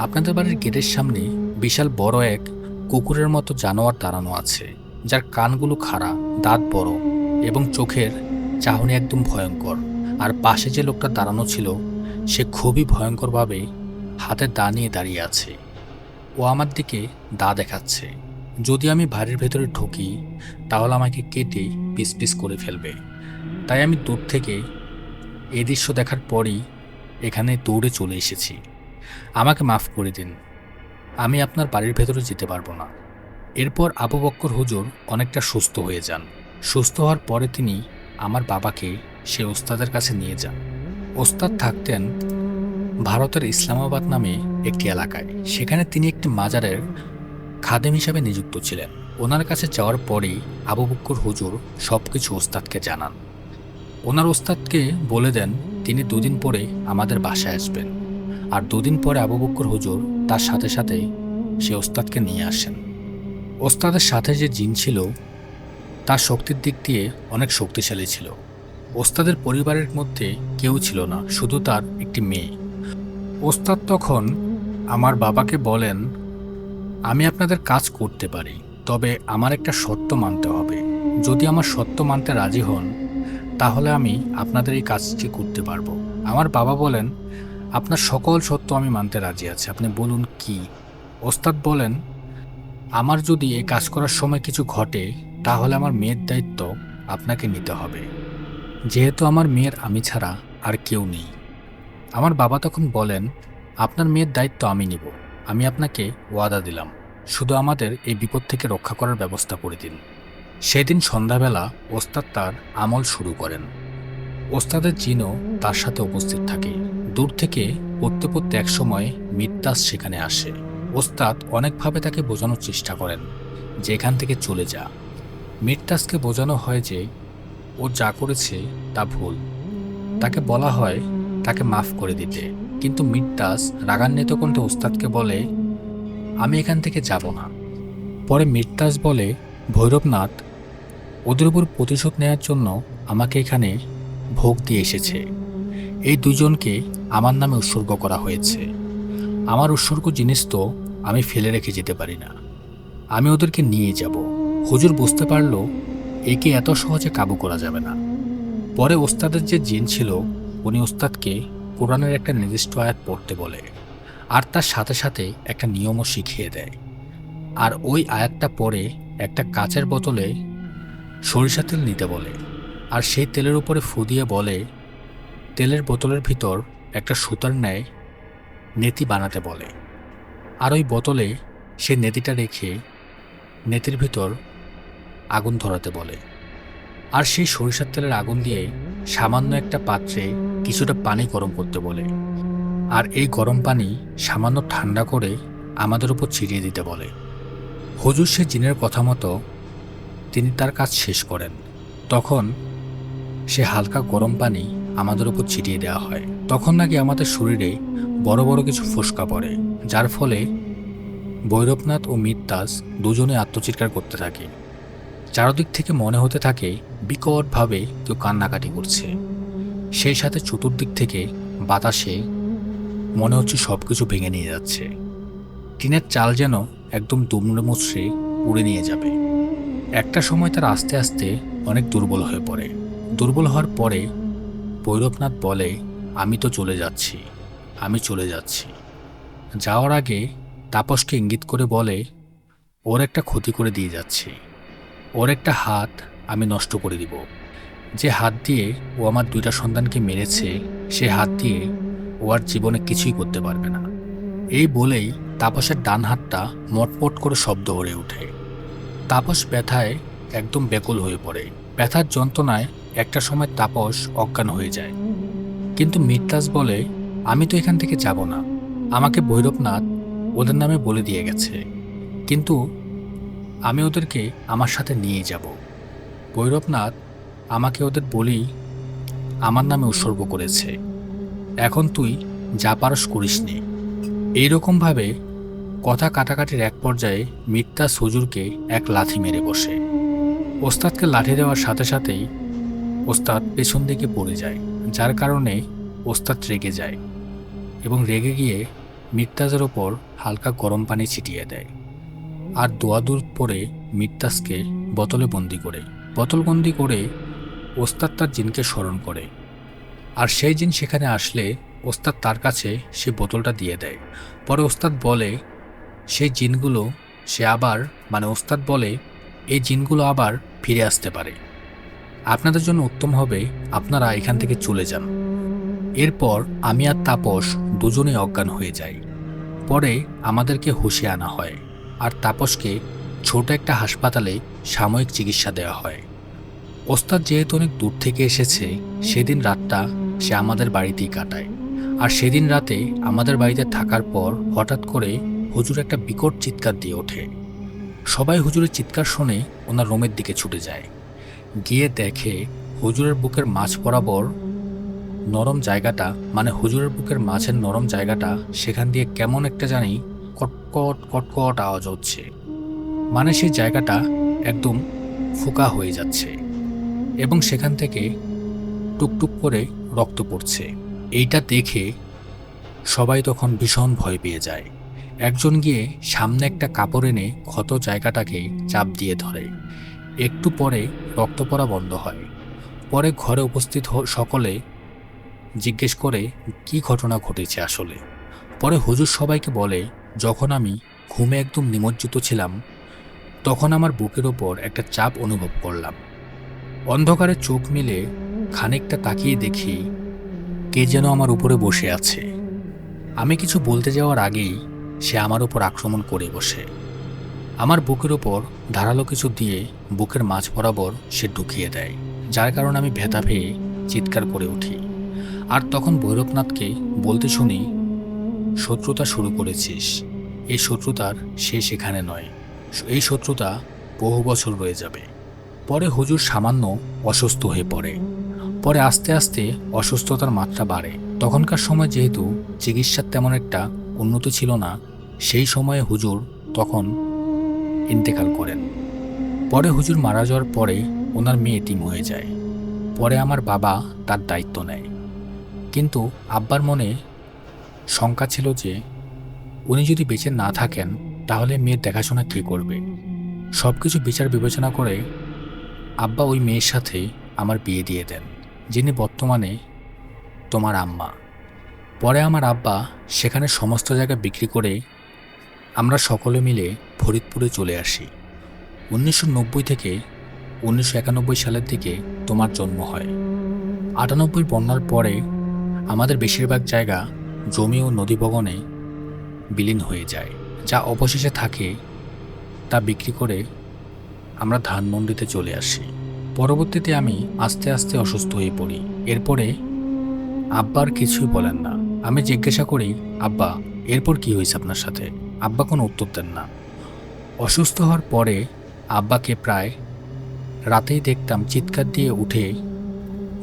আপনাদের বাড়ির গেটের সামনে বিশাল বড় এক কুকুরের মতো জানোয়ার দাঁড়ানো আছে, যার কানগুলো খাড়া, দাঁত বড় এবং চোখের চাহনি একদম ভয়ঙ্কর। আর পাশে যে লোকটা দাঁড়ানো ছিল সে খুবই ভয়ঙ্করভাবে হাতে দা নিয়ে দাঁড়িয়ে আছে। ও আমার দিকে দা দেখাচ্ছে। যদি আমি বাড়ির ভেতরে ঢুকি তাহলে আমাকে কেটে পিস পিস করে ফেলবে। তাই আমি দূর থেকে এই দৃশ্য দেখার পরই এখানে দৌড়ে চলে এসেছি। আমাকে মাফ করে দিন, আমি আপনার বাড়ির ভেতরে যেতে পারবো না। এরপর আবু বক্কর হুজুর অনেকটা সুস্থ হয়ে যান। সুস্থ হওয়ার পরে তিনি আমার বাবাকে সে ওস্তাদের কাছে নিয়ে যান। ওস্তাদ থাকতেন ভারতের ইসলামাবাদ নামে একটি এলাকায়। সেখানে তিনি একটি মাজারের খাদেম হিসাবে নিযুক্ত ছিলেন। ওনার কাছে যাওয়ার পরেই আবু বক্কর হুজুর সবকিছু ওস্তাদকে জানান। ওনার ওস্তাদকে বলে দেন তিনি দুদিন পরে আমাদের বাসায় আসবেন। আর দুদিন পরে আবু বক্কর হুজুর তার সাথে সাথে সে ওস্তাদকে নিয়ে আসেন। ওস্তাদের সাথে যে জিন ছিল তার শক্তির দিক দিয়ে অনেক শক্তিশালী ছিল। ওস্তাদের পরিবারের মধ্যে কেউ ছিল না, শুধু তার একটি মেয়ে। ওস্তাদ তখন আমার বাবাকে বলেন, আমি আপনাদের কাজ করতে পারি, তবে আমার একটা শর্ত মানতে হবে। যদি আমার শর্ত মানতে রাজি হন তাহলে আমি আপনাদের এই কাজটি করতে পারবো। আমার বাবা বলেন, আপনার সকল শর্ত আমি মানতে রাজি আছি, আপনি বলুন কি। ওস্তাদ বলেন, আমার যদি এই কাজ করার সময় কিছু ঘটে তাহলে আমার মেয়ের দায়িত্ব আপনাকে নিতে হবে, যেহেতু আমার মেয়ের আমি ছাড়া আর কেউ নেই। আমার বাবা তখন বলেন, আপনার মেয়ের দায়িত্ব আমি নিব, আমি আপনাকে ওয়াদা দিলাম, শুধু আমাদের এই বিপদ থেকে রক্ষা করার ব্যবস্থা করে দিন। সেদিন সন্ধ্যাবেলা ওস্তাদ তার আমল শুরু করেন। ওস্তাদের জিনও তার সাথে উপস্থিত থাকে। দূর থেকে পড়তে পড়তে একসময় মিত্তাস সেখানে আসে। ওস্তাদ অনেকভাবে তাকে বোঝানোর চেষ্টা করেন যে এখান থেকে চলে যা। মিত্তাসকে বোঝানো হয় যে ও যা করেছে তা ভুল। তাকে বলা হয় তাকে মাফ করে দিতে, কিন্তু মিত্তাস রাগান্বিত কণ্ঠে ওস্তাদকে বলে, আমি এখান থেকে যাব না। পরে মিত্তাস বলে, ভৈরবনাথ ওদের উপর প্রতিশোধ নেওয়ার জন্য আমাকে এখানে ভোগ দিয়ে এসেছে। এই দুজনকে আমার নামে উৎসর্গ করা হয়েছে। আমার উৎসর্গ জিনিস তো আমি ফেলে রেখে যেতে পারি না, আমি ওদেরকে নিয়ে যাব। হুজুর বুঝতে পারল একে এত সহজে কাবু করা যাবে না। পরে ওস্তাদের যে জিন ছিল উনি ওস্তাদকে কোরআনের একটা নির্দিষ্ট আয়াত পড়তে বলে, আর তার সাথে সাথে একটা নিয়মও শিখিয়ে দেয়। আর ওই আয়াতটা পরে একটা কাচের বোতলে সরিষা তেল নিতে বলে, আর সেই তেলের উপরে ফু দিয়ে বলে তেলের বোতলের ভিতর একটা সুতার ন্যায় নেতি বানাতে বলে। আর ওই বোতলে সে নেতিটা রেখে নেতির ভিতর আগুন ধরাতে বলে। আর সেই সরিষার তেলের আগুন দিয়ে সামান্য একটা পাত্রে কিছুটা পানি গরম করতে বলে, আর এই গরম পানি সামান্য ঠান্ডা করে আমাদের উপর ছিটিয়ে দিতে বলে। হুজুর সে জিনের কথা মতো তিনি তার কাজ শেষ করেন। তখন সে হালকা গরম পানি আমাদের উপর ছিটিয়ে দেওয়া হয়। তখন নাকি আমাদের শরীরে বড় বড় কিছু ফোসকা পড়ে, যার ফলে ভৈরবনাথ ও মিত্তাস দুজনে আত্মচিৎকার করতে থাকে। চারদিক থেকে মনে হতে থাকে বিকটভাবে কেউ কান্নাকাটি করছে। সেই সাথে চতুর্দিক থেকে বাতাসে মনে হচ্ছে সবকিছু ভেঙে নিয়ে যাচ্ছে। টিনের চাল যেন একদম দুমড়ে মুচড়ে উড়ে নিয়ে যাবে। একটা সময় তার আস্তে আস্তে অনেক দুর্বল হয়ে পড়ে। দুর্বল হওয়ার পরে ভৈরবনাথ বলে, আমি তো চলে যাচ্ছি, আমি চলে যাচ্ছি। যাওয়ার আগে তাপসকে ইঙ্গিত করে বলে, ওর একটা ক্ষতি করে দিয়ে যাচ্ছি, ওর একটা হাত আমি নষ্ট করে দিব। যে হাত দিয়ে ও আমার দুইটা সন্তানকে মেরেছে সে হাত দিয়ে ও আর জীবনে কিছুই করতে পারবে না। এই বলেই তাপসের ডান হাতটা মটমট করে শব্দ করে ওঠে। তাপস ব্যথায় একদম ব্যাকুল হয়ে পড়ে। ব্যথার যন্ত্রণায় একটা সময় তাপস অজ্ঞান হয়ে যায়। কিন্তু মিত্তাস বলে, আমি তো এখান থেকে যাব না, আমাকে ভৈরবনাথ ওদের নামে বলে দিয়ে গেছে, কিন্তু আমি ওদেরকে আমার সাথে নিয়ে যাব। ভৈরবনাথ আমাকে ওদের বলি আমার নামে উৎসর্গ করেছে, এখন তুই যা পারস করিস নি। এইরকমভাবে কথা কাটাকাটির এক পর্যায়ে মিত্তাস হুজুরকে এক লাথি মেরে বসে। ওস্তাদকে লাঠি দেওয়ার সাথে সাথেই ওস্তাদ পেছন দিকে পড়ে যায়, যার কারণে ওস্তাদ রেগে যায় এবং রেগে গিয়ে মিত্তাজের ওপর হালকা গরম পানি ছিটিয়ে দেয়। আর দোয়াদুর পরে মির্তাজকে বোতলবন্দি করে ওস্তাদ তার জিনকে স্মরণ করে। আর সেই জিন সেখানে আসলে ওস্তাদ তার কাছে সে বোতলটা দিয়ে দেয়। পরে ওস্তাদ বলে সেই জিনগুলো ওস্তাদ বলে এই জিনগুলো আবার ফিরে আসতে পারে। আপনাদের জন্য উত্তম হবে আপনারা এখান থেকে চলে যান। এরপর আমি আর তাপস দুজনেই অজ্ঞান হয়ে যাই। পরে আমাদেরকে হুঁশে আনা হয় আর তাপসকে ছোট একটা হাসপাতালে সাময়িক চিকিৎসা দেওয়া হয়। ওস্তাদ যেহেতু অনেক দূর থেকে এসেছে, সেদিন রাতটা সে আমাদের বাড়িতেই কাটায়। আর সেদিন রাতে আমাদের বাড়িতে থাকার পর হঠাৎ করে হুজুর একটা বিকট চিৎকার দিয়ে ওঠে। সবাই হুজুরের চিৎকার শুনে ওনার রুমের দিকে ছুটে যায়। গিয়ে দেখে হুজুরের বুকের মাঝ বরাবর নরম জায়গাটা, হুজুরের বুকের মাঝের নরম জায়গাটা, সেখান দিয়ে কেমন একটা জানি কটকট কটকট আওয়াজ হচ্ছে। সেই জায়গাটা একদম ফোকা হয়ে যাচ্ছে এবং সেখান থেকে টুকটুক করে রক্ত পড়ছে। এইটা দেখে সবাই তখন ভীষণ ভয় পেয়ে যায়। একজন গিয়ে সামনে একটা কাপড় এনে ক্ষত জায়গাটাকে চাপ দিয়ে ধরে। একটু পরে রক্ত পড়া বন্ধ হয়। পরে ঘরে উপস্থিত সকলে জিজ্ঞেস করে কি ঘটনা ঘটেছে আসলে। পরে হুজুর সবাইকে বলে, যখন আমি ঘুমে একদম নিমজ্জিত ছিলাম তখন আমার বুকের ওপর একটা চাপ অনুভব করলাম। অন্ধকারে চোখ মিলে খানিকটা তাকিয়ে দেখি কে যেন আমার উপরে বসে আছে। আমি কিছু বলতে যাওয়ার আগেই সে আমার উপর আক্রমণ করে বসে। আমার বুকের ওপর ধারালো কিছু দিয়ে বুকের মাঝ বরাবর সে ঢুকিয়ে দেয়, যার কারণে আমি ব্যথা পেয়ে চিৎকার করে উঠি। আর তখন ভৈরবনাথকে বলতে শুনি, শত্রুতা শুরু করেছিস, এই শত্রুতার শেষ এখানে নয়, এই শত্রুতা বহু বছর রয়ে যাবে। পরে হুজুর সামান্য অসুস্থ হয়ে পড়ে। পরে আস্তে আস্তে অসুস্থতার মাত্রা বাড়ে। তখনকার সময় যেহেতু চিকিৎসার তেমন একটা উন্নতি ছিল না, সেই সময়ে হুজুর তখন ইন্তেকাল করেন। পরে হুজুর মারা যাওয়ার পরে ওনার মেয়ে এতিম হয়ে যায়। পরে আমার বাবা তার দায়িত্ব নেয়। কিন্তু আব্বার মনে শঙ্কা ছিল যে উনি যদি বেঁচে না থাকেন তাহলে মেয়ের দেখাশোনা কে করবে। সব কিছু বিচার বিবেচনা করে আব্বা ওই মেয়ের সাথে আমার বিয়ে দিয়ে দেন, যিনি বর্তমানে তোমার আম্মা। পরে আমার আব্বা সেখানে সমস্ত জায়গা বিক্রি করে আমরা সকলে মিলে ফরিদপুরে চলে আসি। 1990 থেকে 1991 সালের দিকে তোমার জন্ম হয়। 98 বন্যার পরে আমাদের বেশিরভাগ জায়গা জমি ও নদী ভবনে বিলীন হয়ে যায়। যা অবশেষে থাকে তা বিক্রি করে আমরা ধানমন্ডিতে চলে আসি। পরবর্তীতে আমি আস্তে আস্তে অসুস্থ হয়ে পড়ি। এরপরে আব্বার কিছুই বলেন না। আমি জিজ্ঞাসা করি, আব্বা এরপর কি হয়েছে আপনার সাথে? আব্বা কোনো উত্তর দেন না। অসুস্থ হওয়ার পরে আব্বাকে প্রায় রাতেই দেখতাম চিৎকার দিয়ে উঠে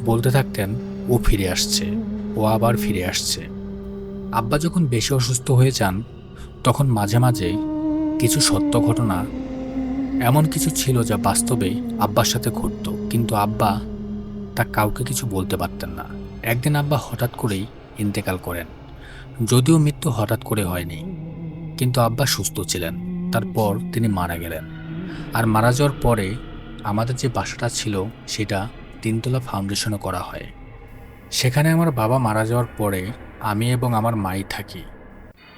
বলতে থাকতেন, ও ফিরে আসছে, ও আবার ফিরে আসছে। আব্বা যখন বেশি অসুস্থ হয়ে যান তখন মাঝে মাঝে কিছু সত্য ঘটনা এমন কিছু ছিল যা বাস্তবে আব্বার সাথে ঘটত, কিন্তু আব্বা তা কাউকে কিছু বলতে পারতেন না। একদিন আব্বা হঠাৎ করেই ইন্তেকাল করেন। যদিও মৃত্যু হঠাৎ করে হয়নি, কিন্তু আব্বা সুস্থ ছিলেন। তারপর তিনি মারা গেলেন। আর মারা যাওয়ার পরে আমাদের যে বাসাটা ছিল সেটা 3 তলা ফাউন্ডেশনে করা হয়। সেখানে আমার বাবা মারা যাওয়ার পরে আমি এবং আমার মাই থাকি।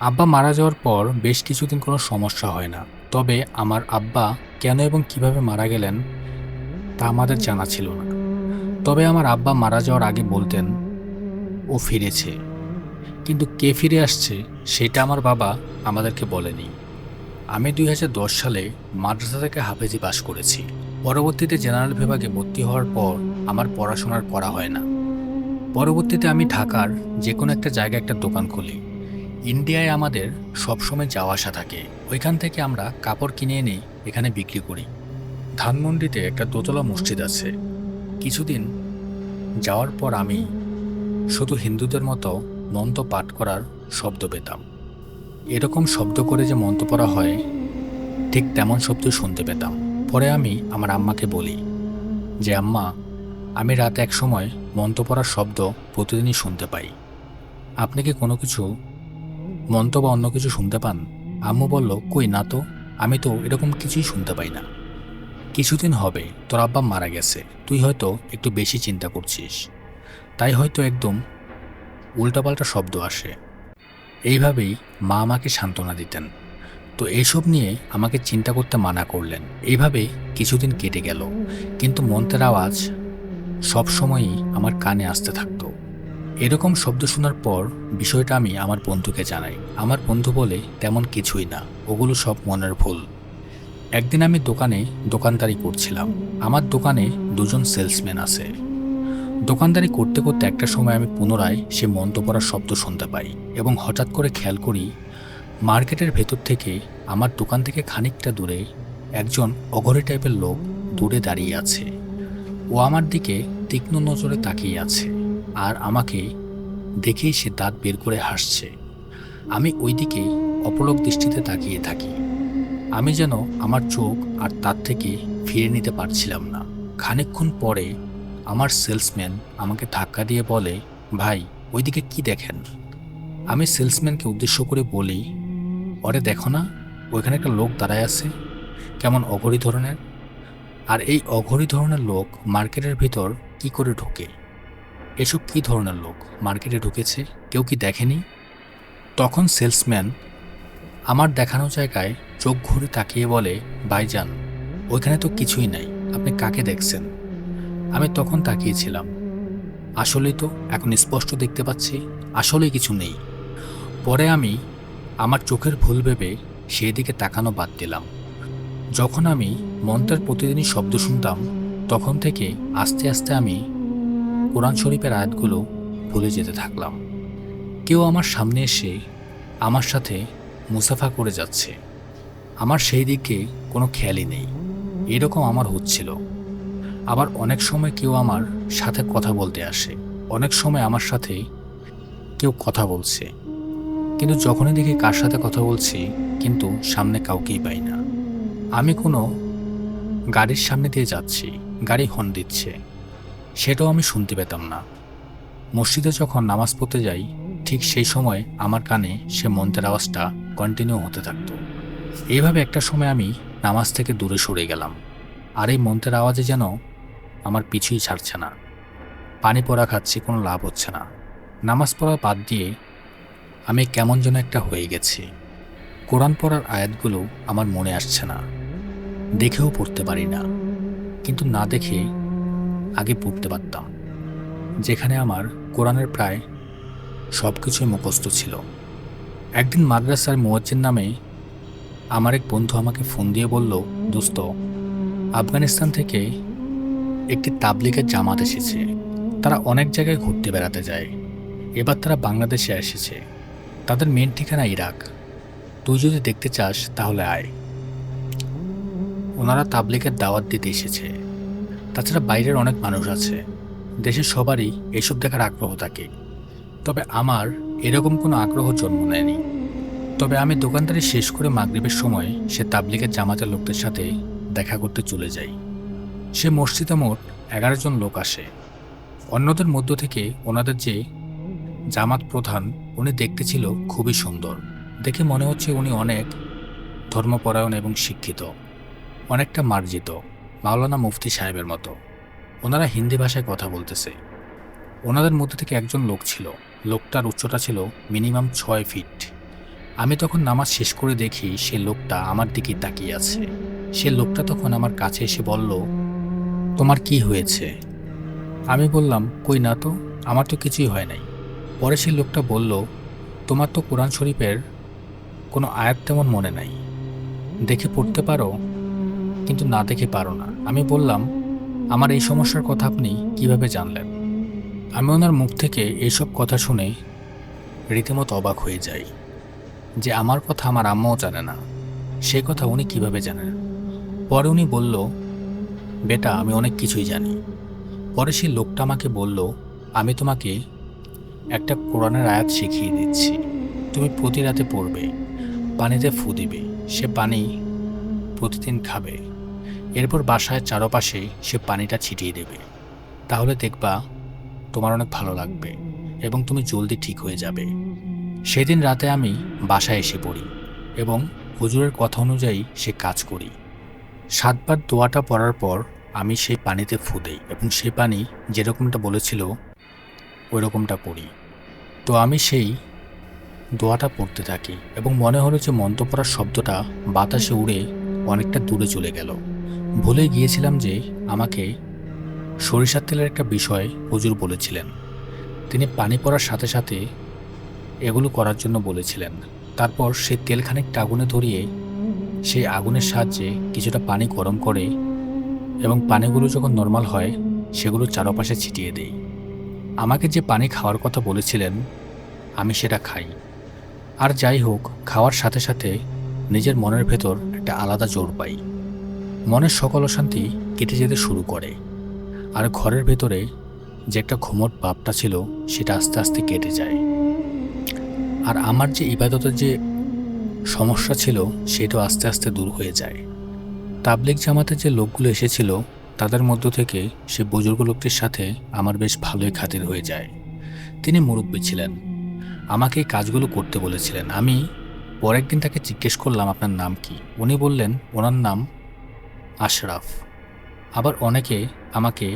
আব্বা মারা যাওয়ার পর বেশ কিছুদিন কোনো সমস্যা হয় না। তবে আমার আব্বা কেন এবং কিভাবে মারা গেলেন তা আমাদের জানা ছিল না। তবে আমার আব্বা মারা যাওয়ার আগে বলতেন, ও ফিরেছে, কিন্তু কে ফিরে আসছে সেটা আমার বাবা আমাদেরকে বলেনি। আমি 2010 সালে মাদ্রাসা থেকে হাফেজি পাশ করেছি। পরবর্তীতে জেনারেল বিভাগে ভর্তি হওয়ার পর আমার পড়াশোনার করা হয় না। পরবর্তীতে আমি ঢাকার যে কোনো একটা জায়গায় একটা দোকান খুলি। ইন্ডিয়ায় আমাদের সবসময় যাওয়া আসা থাকে। ওইখান থেকে আমরা কাপড় কিনে এনে এখানে বিক্রি করি। ধানমন্ডিতে একটা দোতলা মসজিদ আছে। কিছুদিন যাওয়ার পর আমি শুধু হিন্দুদের মতো মন্ত্র পাঠ করার শব্দ পেতাম। এরকম শব্দ করে যে মন্ত্র পড়া হয় ঠিক তেমন শব্দ শুনতে পেতাম। পরে আমি আমার আম্মাকে বলি যে, আম্মা, আমি রাতে এক সময় মন্ত্র পড়ার শব্দ প্রতিদিনই শুনতে পাই। আপনি কি কোনো কিছু মন্ত্র বা অন্য কিছু শুনতে পান? আম্মু বলল, কই না তো, আমি তো এরকম কিছুই শুনতে পাই না। কিছুদিন হবে তোর আব্বা মারা গেছে, তুই হয়তো একটু বেশি চিন্তা করছিস, তাই হয়তো একদম উল্টাপাল্টা শব্দ আসে। এইভাবেই মা আমাকে সান্ত্বনা দিতেন। তো এইসব নিয়ে আমাকে চিন্তা করতে মানা করলেন। এইভাবে কিছুদিন কেটে গেল, কিন্তু মন্ত্রের আওয়াজ সবসময়ই আমার কানে আসতে থাকতো। এরকম শব্দ শোনার পর বিষয়টা আমি আমার বন্ধুকে জানাই। আমার বন্ধু বলে, তেমন কিছুই না, ওগুলো সব মনের ভুল। একদিন আমি দোকানদারি করছিলাম। আমার দোকানে দুজন সেলসম্যান আছে। দোকানদারি করতে করতে একটা সময় আমি পুনরায় সে মন্ত্র পড়ার শব্দ শুনতে পাই এবং হঠাৎ করে খেয়াল করি মার্কেটের ভেতর থেকে আমার দোকান থেকে খানিকটা দূরে একজন অঘরী টাইপের লোক দূরে দাঁড়িয়ে আছে। ও আমার দিকে তীক্ষ্ণ নজরে তাকিয়ে আছে, আর আমাকে দেখেই সে দাঁত বের করে হাসছে। আমি ওই দিকে অপলক দৃষ্টিতে তাকিয়ে থাকি। আমি যেন আমার চোখ আর তার থেকে ফিরে নিতে পারছিলাম না। খানিকক্ষণ পরে আমার সেলসম্যান আমাকে ধাক্কা দিয়ে বলে, ভাই, ওইদিকে কি দেখেন? আমি সেলসম্যানকে উদ্দেশ্য করে বলি, ওরে দেখো না, ওইখানে একটা লোক দাঁড়ায় আছে, কেমন অঘরী ধরনের। আর এই অঘরী ধরনের লোক মার্কেটের ভিতর কি করে ঢোকে? এসব কি ধরনের লোক মার্কেটে ঢুকেছে, কেউ কি দেখেনি? তখন সেলসম্যান আমার দেখানো জায়গায় চোখ ঘুরে তাকিয়ে বলে, ভাইজান, ওইখানে তো কিছুই নাই, আপনি কাকে দেখছেন? আমি তখন তাকিয়েছিলাম। আসলেই তো, এখন স্পষ্ট দেখতে পাচ্ছি আসলেই কিছু নেই। পরে আমি আমার চোখের ভুল ভেবে সেই দিকে তাকানো বাদ দিলাম। যখন আমি মন্ত্রের প্রতিদিনই শব্দ শুনতাম, তখন থেকে আস্তে আস্তে আমি কোরআন শরীফের আয়াতগুলো ভুলে যেতে থাকলাম। কেউ আমার সামনে এসে আমার সাথে মুসাফা করে যাচ্ছে, আমার সেই দিকে কোনো খেয়ালই নেই। এরকম আমার হচ্ছিল। আবার অনেক সময় কেউ আমার সাথে কথা বলতে আসে, অনেক সময় আমার সাথে কেউ কথা বলছে, কিন্তু যখনই দেখি কার সাথে কথা বলছি, কিন্তু সামনে কাউকেই পাই না। আমি কোনো গাড়ির সামনে দিয়ে যাচ্ছি, গাড়ি হর্ন দিচ্ছে, সেটাও আমি শুনতে পেতাম না। মসজিদে যখন নামাজ পড়তে যাই, ঠিক সেই সময় আমার কানে সে মন্ত্রের আওয়াজটা কন্টিনিউ হতে থাকতো। এইভাবে একটা সময় আমি নামাজ থেকে দূরে সরে গেলাম, আর এই মন্ত্রের আওয়াজে যেন আমার পিছুই ছাড়ছে না। পানি পড়া খাচ্ছি, কোনো লাভ হচ্ছে না। নামাজ পড়া বাদ দিয়ে আমি কেমন যেন একটা হয়ে গেছি। কোরআন পড়ার আয়াতগুলো আমার মনে আসছে না, দেখেও পড়তে পারি না। কিন্তু না দেখে আগে পড়তে পারতাম, যেখানে আমার কোরআনের প্রায় সব কিছুই মুখস্থ ছিল। একদিন মাদ্রাসার মুয়াজ্জিন নামে আমার এক বন্ধু আমাকে ফোন দিয়ে বলল, দোস্ত, আফগানিস্তান থেকে একটি তাবলিগের জামাত এসেছে। তারা অনেক জায়গায় ঘুরতে বেড়াতে যায়, এবার তারা বাংলাদেশে এসেছে। তাদের মেন ঠিকানা ইরাক। তুই যদি দেখতে চাস তাহলে আয়। ওনারা তাবলিগের দাওয়াত দিতে এসেছে। তাছাড়া বাইরের অনেক মানুষ আছে, দেশের সবারই এসব দেখার আগ্রহ থাকে, তবে আমার এরকম কোনো আগ্রহ জন্ম নেয়নি। তবে আমি দোকানদারি শেষ করে মাগরিবের সময় সে তাবলিগের জামাতের লোকদের সাথে দেখা করতে চলে যাই। সে মসজিদে মোট 11 জন লোক আসে। অন্যদের মধ্য থেকে ওনাদের যে জামাত প্রধান, উনি দেখতে ছিল খুবই সুন্দর। দেখে মনে হচ্ছে উনি অনেক ধর্মপরায়ণ এবং শিক্ষিত, অনেকটা মার্জিত, মাওলানা মুফতি সাহেবের মতো। ওনারা হিন্দি ভাষায় কথা বলতেছে। ওনাদের মধ্যে থেকে একজন লোক ছিল, লোকটার উচ্চতা ছিল মিনিমাম 6 ফিট। আমি তখন নামাজ শেষ করে দেখি সে লোকটা আমার দিকে তাকিয়ে আছে। সে লোকটা তখন আমার কাছে এসে বলল, তোমার কি হয়েছে? আমি বললাম, কই না তো, আমার তো কিছুই হয় নাই। পরে সে লোকটা বলল, তোমার তো কোরআন শরীফের কোনো আয়াত তেমন মনে নাই, দেখে পড়তে পারো কিন্তু না দেখে পারো না। আমি বললাম, আমার এই সমস্যার কথা আপনি কিভাবে জানলেন? আমি ওনার মুখ থেকে এইসব কথা শুনে রীতিমতো অবাক হয়ে যাই, যে আমার কথা আমার আম্মাও জানে না, সে কথা উনি কিভাবে জানেন? পরে উনি বলল, বেটা, আমি অনেক কিছুই জানি। পরে সেই লোকটা আমাকে বলল, আমি তোমাকে একটা কোরআনের আয়াত শিখিয়ে দিচ্ছি, তুমি প্রতি রাতে পড়বে, পানিতে ফু দিবে, সে পানি প্রতিদিন খাবে, এরপর বাসায় চারপাশে সে পানিটা ছিটিয়ে দেবে, তাহলে দেখবা তোমার অনেক ভালো লাগবে এবং তুমি জলদি ঠিক হয়ে যাবে। সেদিন রাতে আমি বাসায় এসে পড়ি এবং হুজুরের কথা অনুযায়ী সে কাজ করি। 7 বার দোয়াটা পড়ার পর আমি সেই পানিতে ফু দেই এবং সেই পানি যেরকমটা বলেছিল ওই রকমটা করি। তো আমি সেই দোয়াটা পড়তে থাকি এবং মনে হলো যে মন্ত্র পড়ার শব্দটা বাতাসে উড়ে অনেকটা দূরে চলে গেল। ভুলে গিয়েছিলাম যে আমাকে সরিষার তেলের একটা বিষয় হুজুর বলেছিলেন। তিনি পানি পড়ার সাথে সাথে এগুলো করার জন্য বলেছিলেন। তারপর সেই তেল খানিকটা আগুনে ধরিয়ে সেই আগুনের সাহায্যে কিছুটা পানি গরম করে এবং পানিগুলো যখন নর্মাল হয় সেগুলো চারপাশে ছিটিয়ে দেই। আমাকে যে পানি খাওয়ার কথা বলেছিলেন আমি সেটা খাই। আর যাই হোক, খাওয়ার সাথে সাথে নিজের মনের ভেতর একটা আলাদা জোর পাই। মনের সকল অশান্তি কেটে যেতে শুরু করে, আর ঘরের ভেতরে যে একটা ঘুমট ভাবটা ছিল সেটা আস্তে আস্তে কেটে যায়। আর আমার যে ইবাদতের যে সমস্যা ছিল সেটাও আস্তে আস্তে দূর হয়ে যায়। তাবলিগ জামাতের যে লোকগুলো এসেছিল তাদের মধ্য থেকে সে বুজুর্গ লোকটির সাথে আমার বেশ ভালোই খাতির হয়ে যায়। তিনি মুরব্বী ছিলেন, আমাকে এই কাজগুলো করতে বলেছিলেন। আমি পরের দিন তাকে জিজ্ঞেস করলাম, আপনার নাম কি? উনি বললেন ওনার নাম আশরাফ। আবার অনেকে আমাকে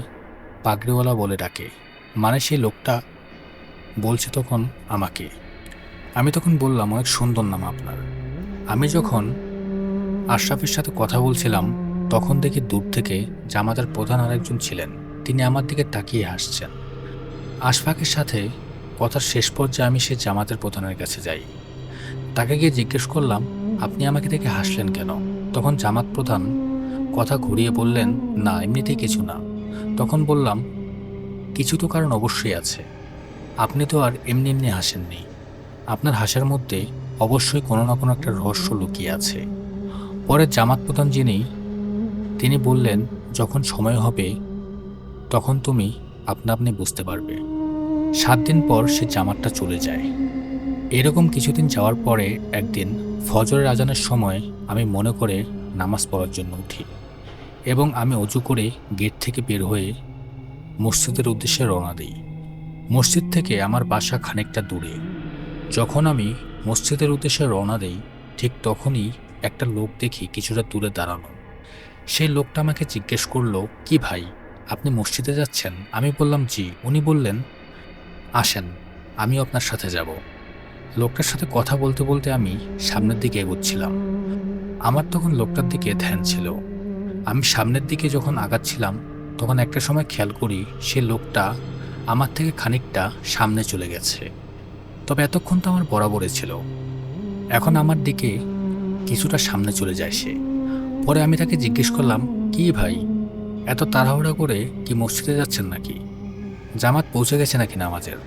পাগড়িওয়ালা বলে ডাকে, মানে সেই লোকটা বলছে তখন আমাকে। আমি তখন বললাম, অনেক সুন্দর নাম আপনার। আমি যখন আশরাফের সাথে কথা বলছিলাম তখন দেখি দূর থেকে জামাতের প্রধান আরেকজন ছিলেন, তিনি আমার দিকে তাকিয়ে হাসছেন। আশফাকের সাথে কথার শেষ পর্যায়ে আমি সে জামাতের প্রধানের কাছে যাই। তাকে গিয়ে জিজ্ঞেস করলাম, আপনি আমাকে দেখে হাসলেন কেন? তখন জামাত প্রধান কথা ঘুরিয়ে বললেন, না এমনিতেই কিছু না। তখন বললাম, কিছু তো কারণ অবশ্যই আছে, আপনি তো আর এমনি এমনি হাসেননি, আপনার হাসার মধ্যে অবশ্যই কোনো না কোনো একটা রহস্য লুকিয়ে আছে। পরে জামাত প্রধান তিনি বললেন, যখন সময় হবে তখন তুমি আপনা আপনি বুঝতে পারবে। 7 দিন পর সে জামাতটা চলে যায়। এরকম কিছুদিন যাওয়ার পরে একদিন ফজরের আজানের সময় আমি মনে করে নামাজ পড়ার জন্য উঠি এবং আমি অজু করে গেট থেকে বের হয়ে মসজিদের উদ্দেশ্যে রওনা দিই। মসজিদ থেকে আমার বাসা খানিকটা দূরে। যখন আমি মসজিদের উদ্দেশ্যে রওনা দিই ঠিক তখনই একটা লোক দেখি কিছুটা দূরে দাঁড়ানো। সেই লোকটা আমাকে জিজ্ঞেস করলো, কি ভাই, আপনি মসজিদে যাচ্ছেন? আমি বললাম জি। উনি বললেন, আসেন আমিও আপনার সাথে যাব। লোকটার সাথে কথা বলতে বলতে আমি সামনের দিকে এগোচ্ছিলাম। আমার তখন লোকটার দিকে ধ্যান ছিল। আমি সামনের দিকে যখন আগাচ্ছিলাম তখন একটা সময় খেয়াল করি সে লোকটা আমার থেকে খানিকটা সামনে চলে গেছে। তবে এতক্ষণ তো আমার বরাবরই ছিল, এখন আমার দিকে কিছুটা সামনে চলে যায় সে। পরে আমি তাকে জিজ্ঞেস করলাম, কি ভাই, এত তাড়াহুড়া করে কি মসজিদে যাচ্ছেন নাকি? জামাত পৌঁছে গেছে নাকি নামাজের?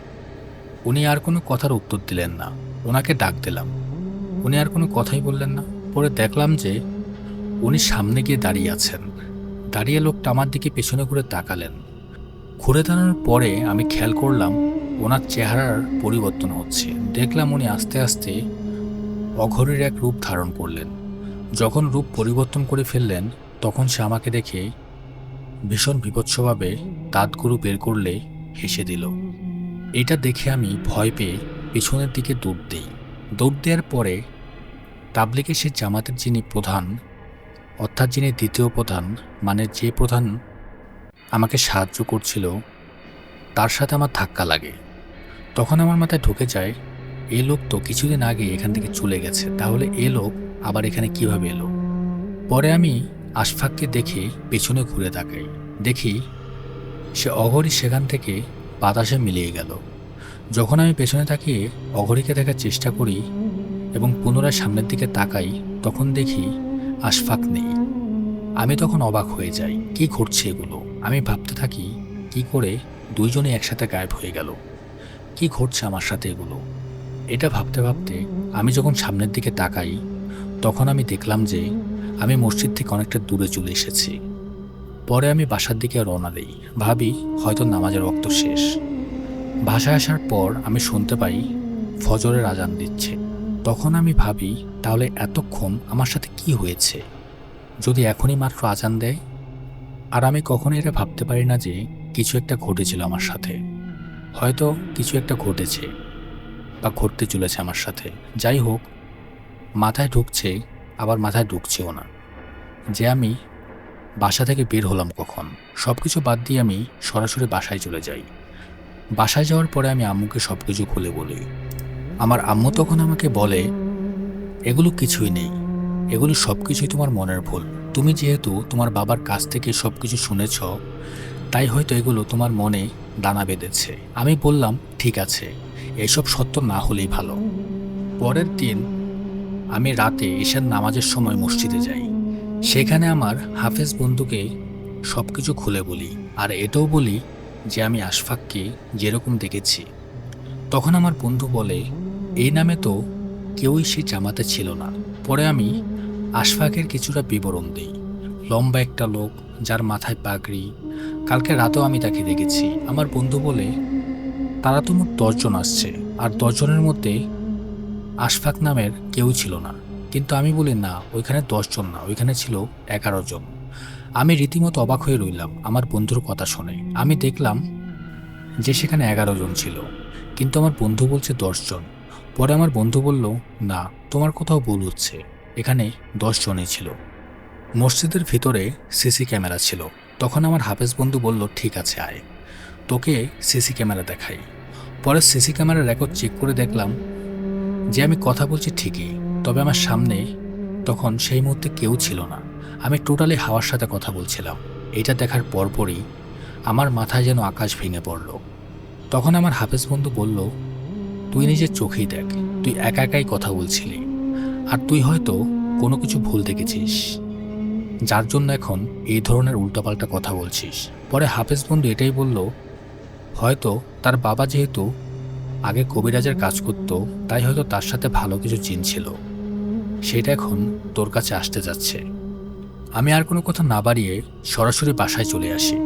উনি আর কোনো কথার উত্তর দিলেন না। ওনাকে ডাক দিলাম, উনি আর কোনো কথাই বললেন না। পরে দেখলাম যে উনি সামনে গিয়ে দাঁড়িয়ে আছেন। দাঁড়িয়ে লোকটা আমার দিকে পেছনে ঘুরে তাকালেন। ঘুরে দাঁড়ানোর পরে আমি খেয়াল করলাম ওনার চেহারার পরিবর্তন হচ্ছে। দেখলাম উনি আস্তে আস্তে অঘরীর এক রূপ ধারণ করলেন। যখন রূপ পরিবর্তন করে ফেললেন তখন সে আমাকে দেখে ভীষণ বিভৎসভাবে দাঁতগুলো বের করলে হেসে দিল। এটা দেখে আমি ভয় পেয়ে পেছনের দিকে দৌড় দিই। দৌড় দেওয়ার পরে তাবলিগে সে জামাতের যিনি প্রধান, অর্থাৎ যিনি দ্বিতীয় প্রধান, মানে যে প্রধান আমাকে সাহায্য করছিল, তার সাথে আমার ধাক্কা লাগে। তখন আমার মাথায় ঢুকে যায়, এ লোক তো কিছুদিন আগে এখান থেকে চলে গেছে, তাহলে এ লোক আবার এখানে কিভাবে এলো? পরে আমি আশফাককে দেখে পেছনে ঘুরে তাকাই, দেখি সে অঘরী সেখান থেকে বাতাসে মিলিয়ে গেল। যখন আমি পেছনে তাকিয়ে অঘরীকে দেখার চেষ্টা করি এবং পুনরায় সামনের দিকে তাকাই তখন দেখি আশফাক নেই। আমি তখন অবাক হয়ে যাই, কি ঘটছে এগুলো? আমি ভাবতে থাকি কি করে দুইজনে একসাথে গায়েব হয়ে গেল, কি ঘটছে আমার সাথে এগুলো? এটা ভাবতে ভাবতে আমি যখন সামনের দিকে তাকাই তখন আমি দেখলাম যে আমি মসজিদ থেকে অনেকটা দূরে চলে এসেছি। পরে আমি বাসার দিকে রওনা দিই, ভাবি হয়তো নামাজের ওয়াক্ত শেষ। বাসায় আসার পর আমি শুনতে পাই ফজরের আজান দিচ্ছে। তখন আমি ভাবি, তাহলে এতক্ষণ আমার সাথে কি হয়েছে? যদি এখনই মাত্র আজান দেয়? আর আমি কখনো এটা ভাবতে পারি না যে কিছু একটা ঘটেছিল আমার সাথে। হয়তো কিছু একটা ঘটেছে বা ঘটতে চলেছে আমার সাথে। যাই হোক, মাথায় ঢুকছে আবার মাথায় ঢুকছেও না যে আমি বাসা থেকে বের হলাম কখন। সব কিছু বাদ দিয়ে আমি সরাসরি বাসায় চলে যাই। বাসায় যাওয়ার পরে আমি আম্মুকে সব কিছু খুলে বলি। আমার আম্মু তখন আমাকে বলে, এগুলো কিছুই নেই, এগুলো সব কিছুই তোমার মনের ভুল। তুমি যেহেতু তোমার বাবার কাছ থেকে সব কিছু শুনেছ, তাই হয়তো এগুলো তোমার মনে দানা বেঁধেছে। আমি বললাম, ঠিক আছে, এসব সত্য না হলেই ভালো। পরের দিন আমি রাতে ঈশার নামাজের সময় মসজিদে যাই। সেখানে আমার হাফেজ বন্ধুকে সব কিছু খুলে বলি, আর এটাও বলি যে আমি আশফাককে যেরকম দেখেছি। তখন আমার বন্ধু বলে, এই নামে তো কেউই সেই জামাতে ছিল না। পরে আমি আশফাকের কিছুটা বিবরণ দিই। লম্বা একটা লোক, যার মাথায় পাগড়ি। কালকে রাতেও আমি তাকে দেখেছি। আমার বন্ধু বলে, তারা তো মোট 10 জন আসছে, আর 10 জনের মধ্যে আশফাক নামের কেউ ছিল না। কিন্তু আমি বলি, না, ওইখানে 10 জন না, ওইখানে ছিল 11 জন। আমি রীতিমতো অবাক হয়ে রইলাম আমার বন্ধুর কথা শুনে। আমি দেখলাম যে সেখানে 11 জন ছিল, কিন্তু আমার বন্ধু বলছে 10 জন। পরে আমার বন্ধু বলল, না, তোমার কোথাও ভুল হচ্ছে, এখানে 10 জনই ছিল। মসজিদের ভিতরে সিসি ক্যামেরা ছিল। তখন আমার হাফেজ বন্ধু বলল, ঠিক আছে, আয়, তোকে সিসি ক্যামেরা দেখাই। পরে সিসি ক্যামেরার রেকর্ড চেক করে দেখলাম যে আমি কথা বলছি ঠিকই, তবে আমার সামনে তখন সেই মুহূর্তে কেউ ছিল না। আমি টোটালি হাওয়ার সাথে কথা বলছিলাম। এটা দেখার পরপরই আমার মাথায় যেন আকাশ ভেঙে পড়ল। তখন আমার হাফেজ বন্ধু বলল, তুই নিজের চোখেই দেখ, তুই একা একাই কথা বলছিলি, আর তুই হয়তো কোনো কিছু ভুল দেখেছিস, যার জন্য এখন এই ধরনের উল্টাপাল্টা কথা বলছিস। পরে হাফেজ বন্ধু এটাই বলল, হয়তো তার বাবা যেহেতু আগে কবিরাজের কাজ করত, তাই হয়তো তার সাথে ভালো কিছু জিন ছিল, সেটা এখন তোর কাছে আসতে যাচ্ছে। আমি আর কোনো কথা না বাড়িয়ে সরাসরি বাসায় চলে আসি।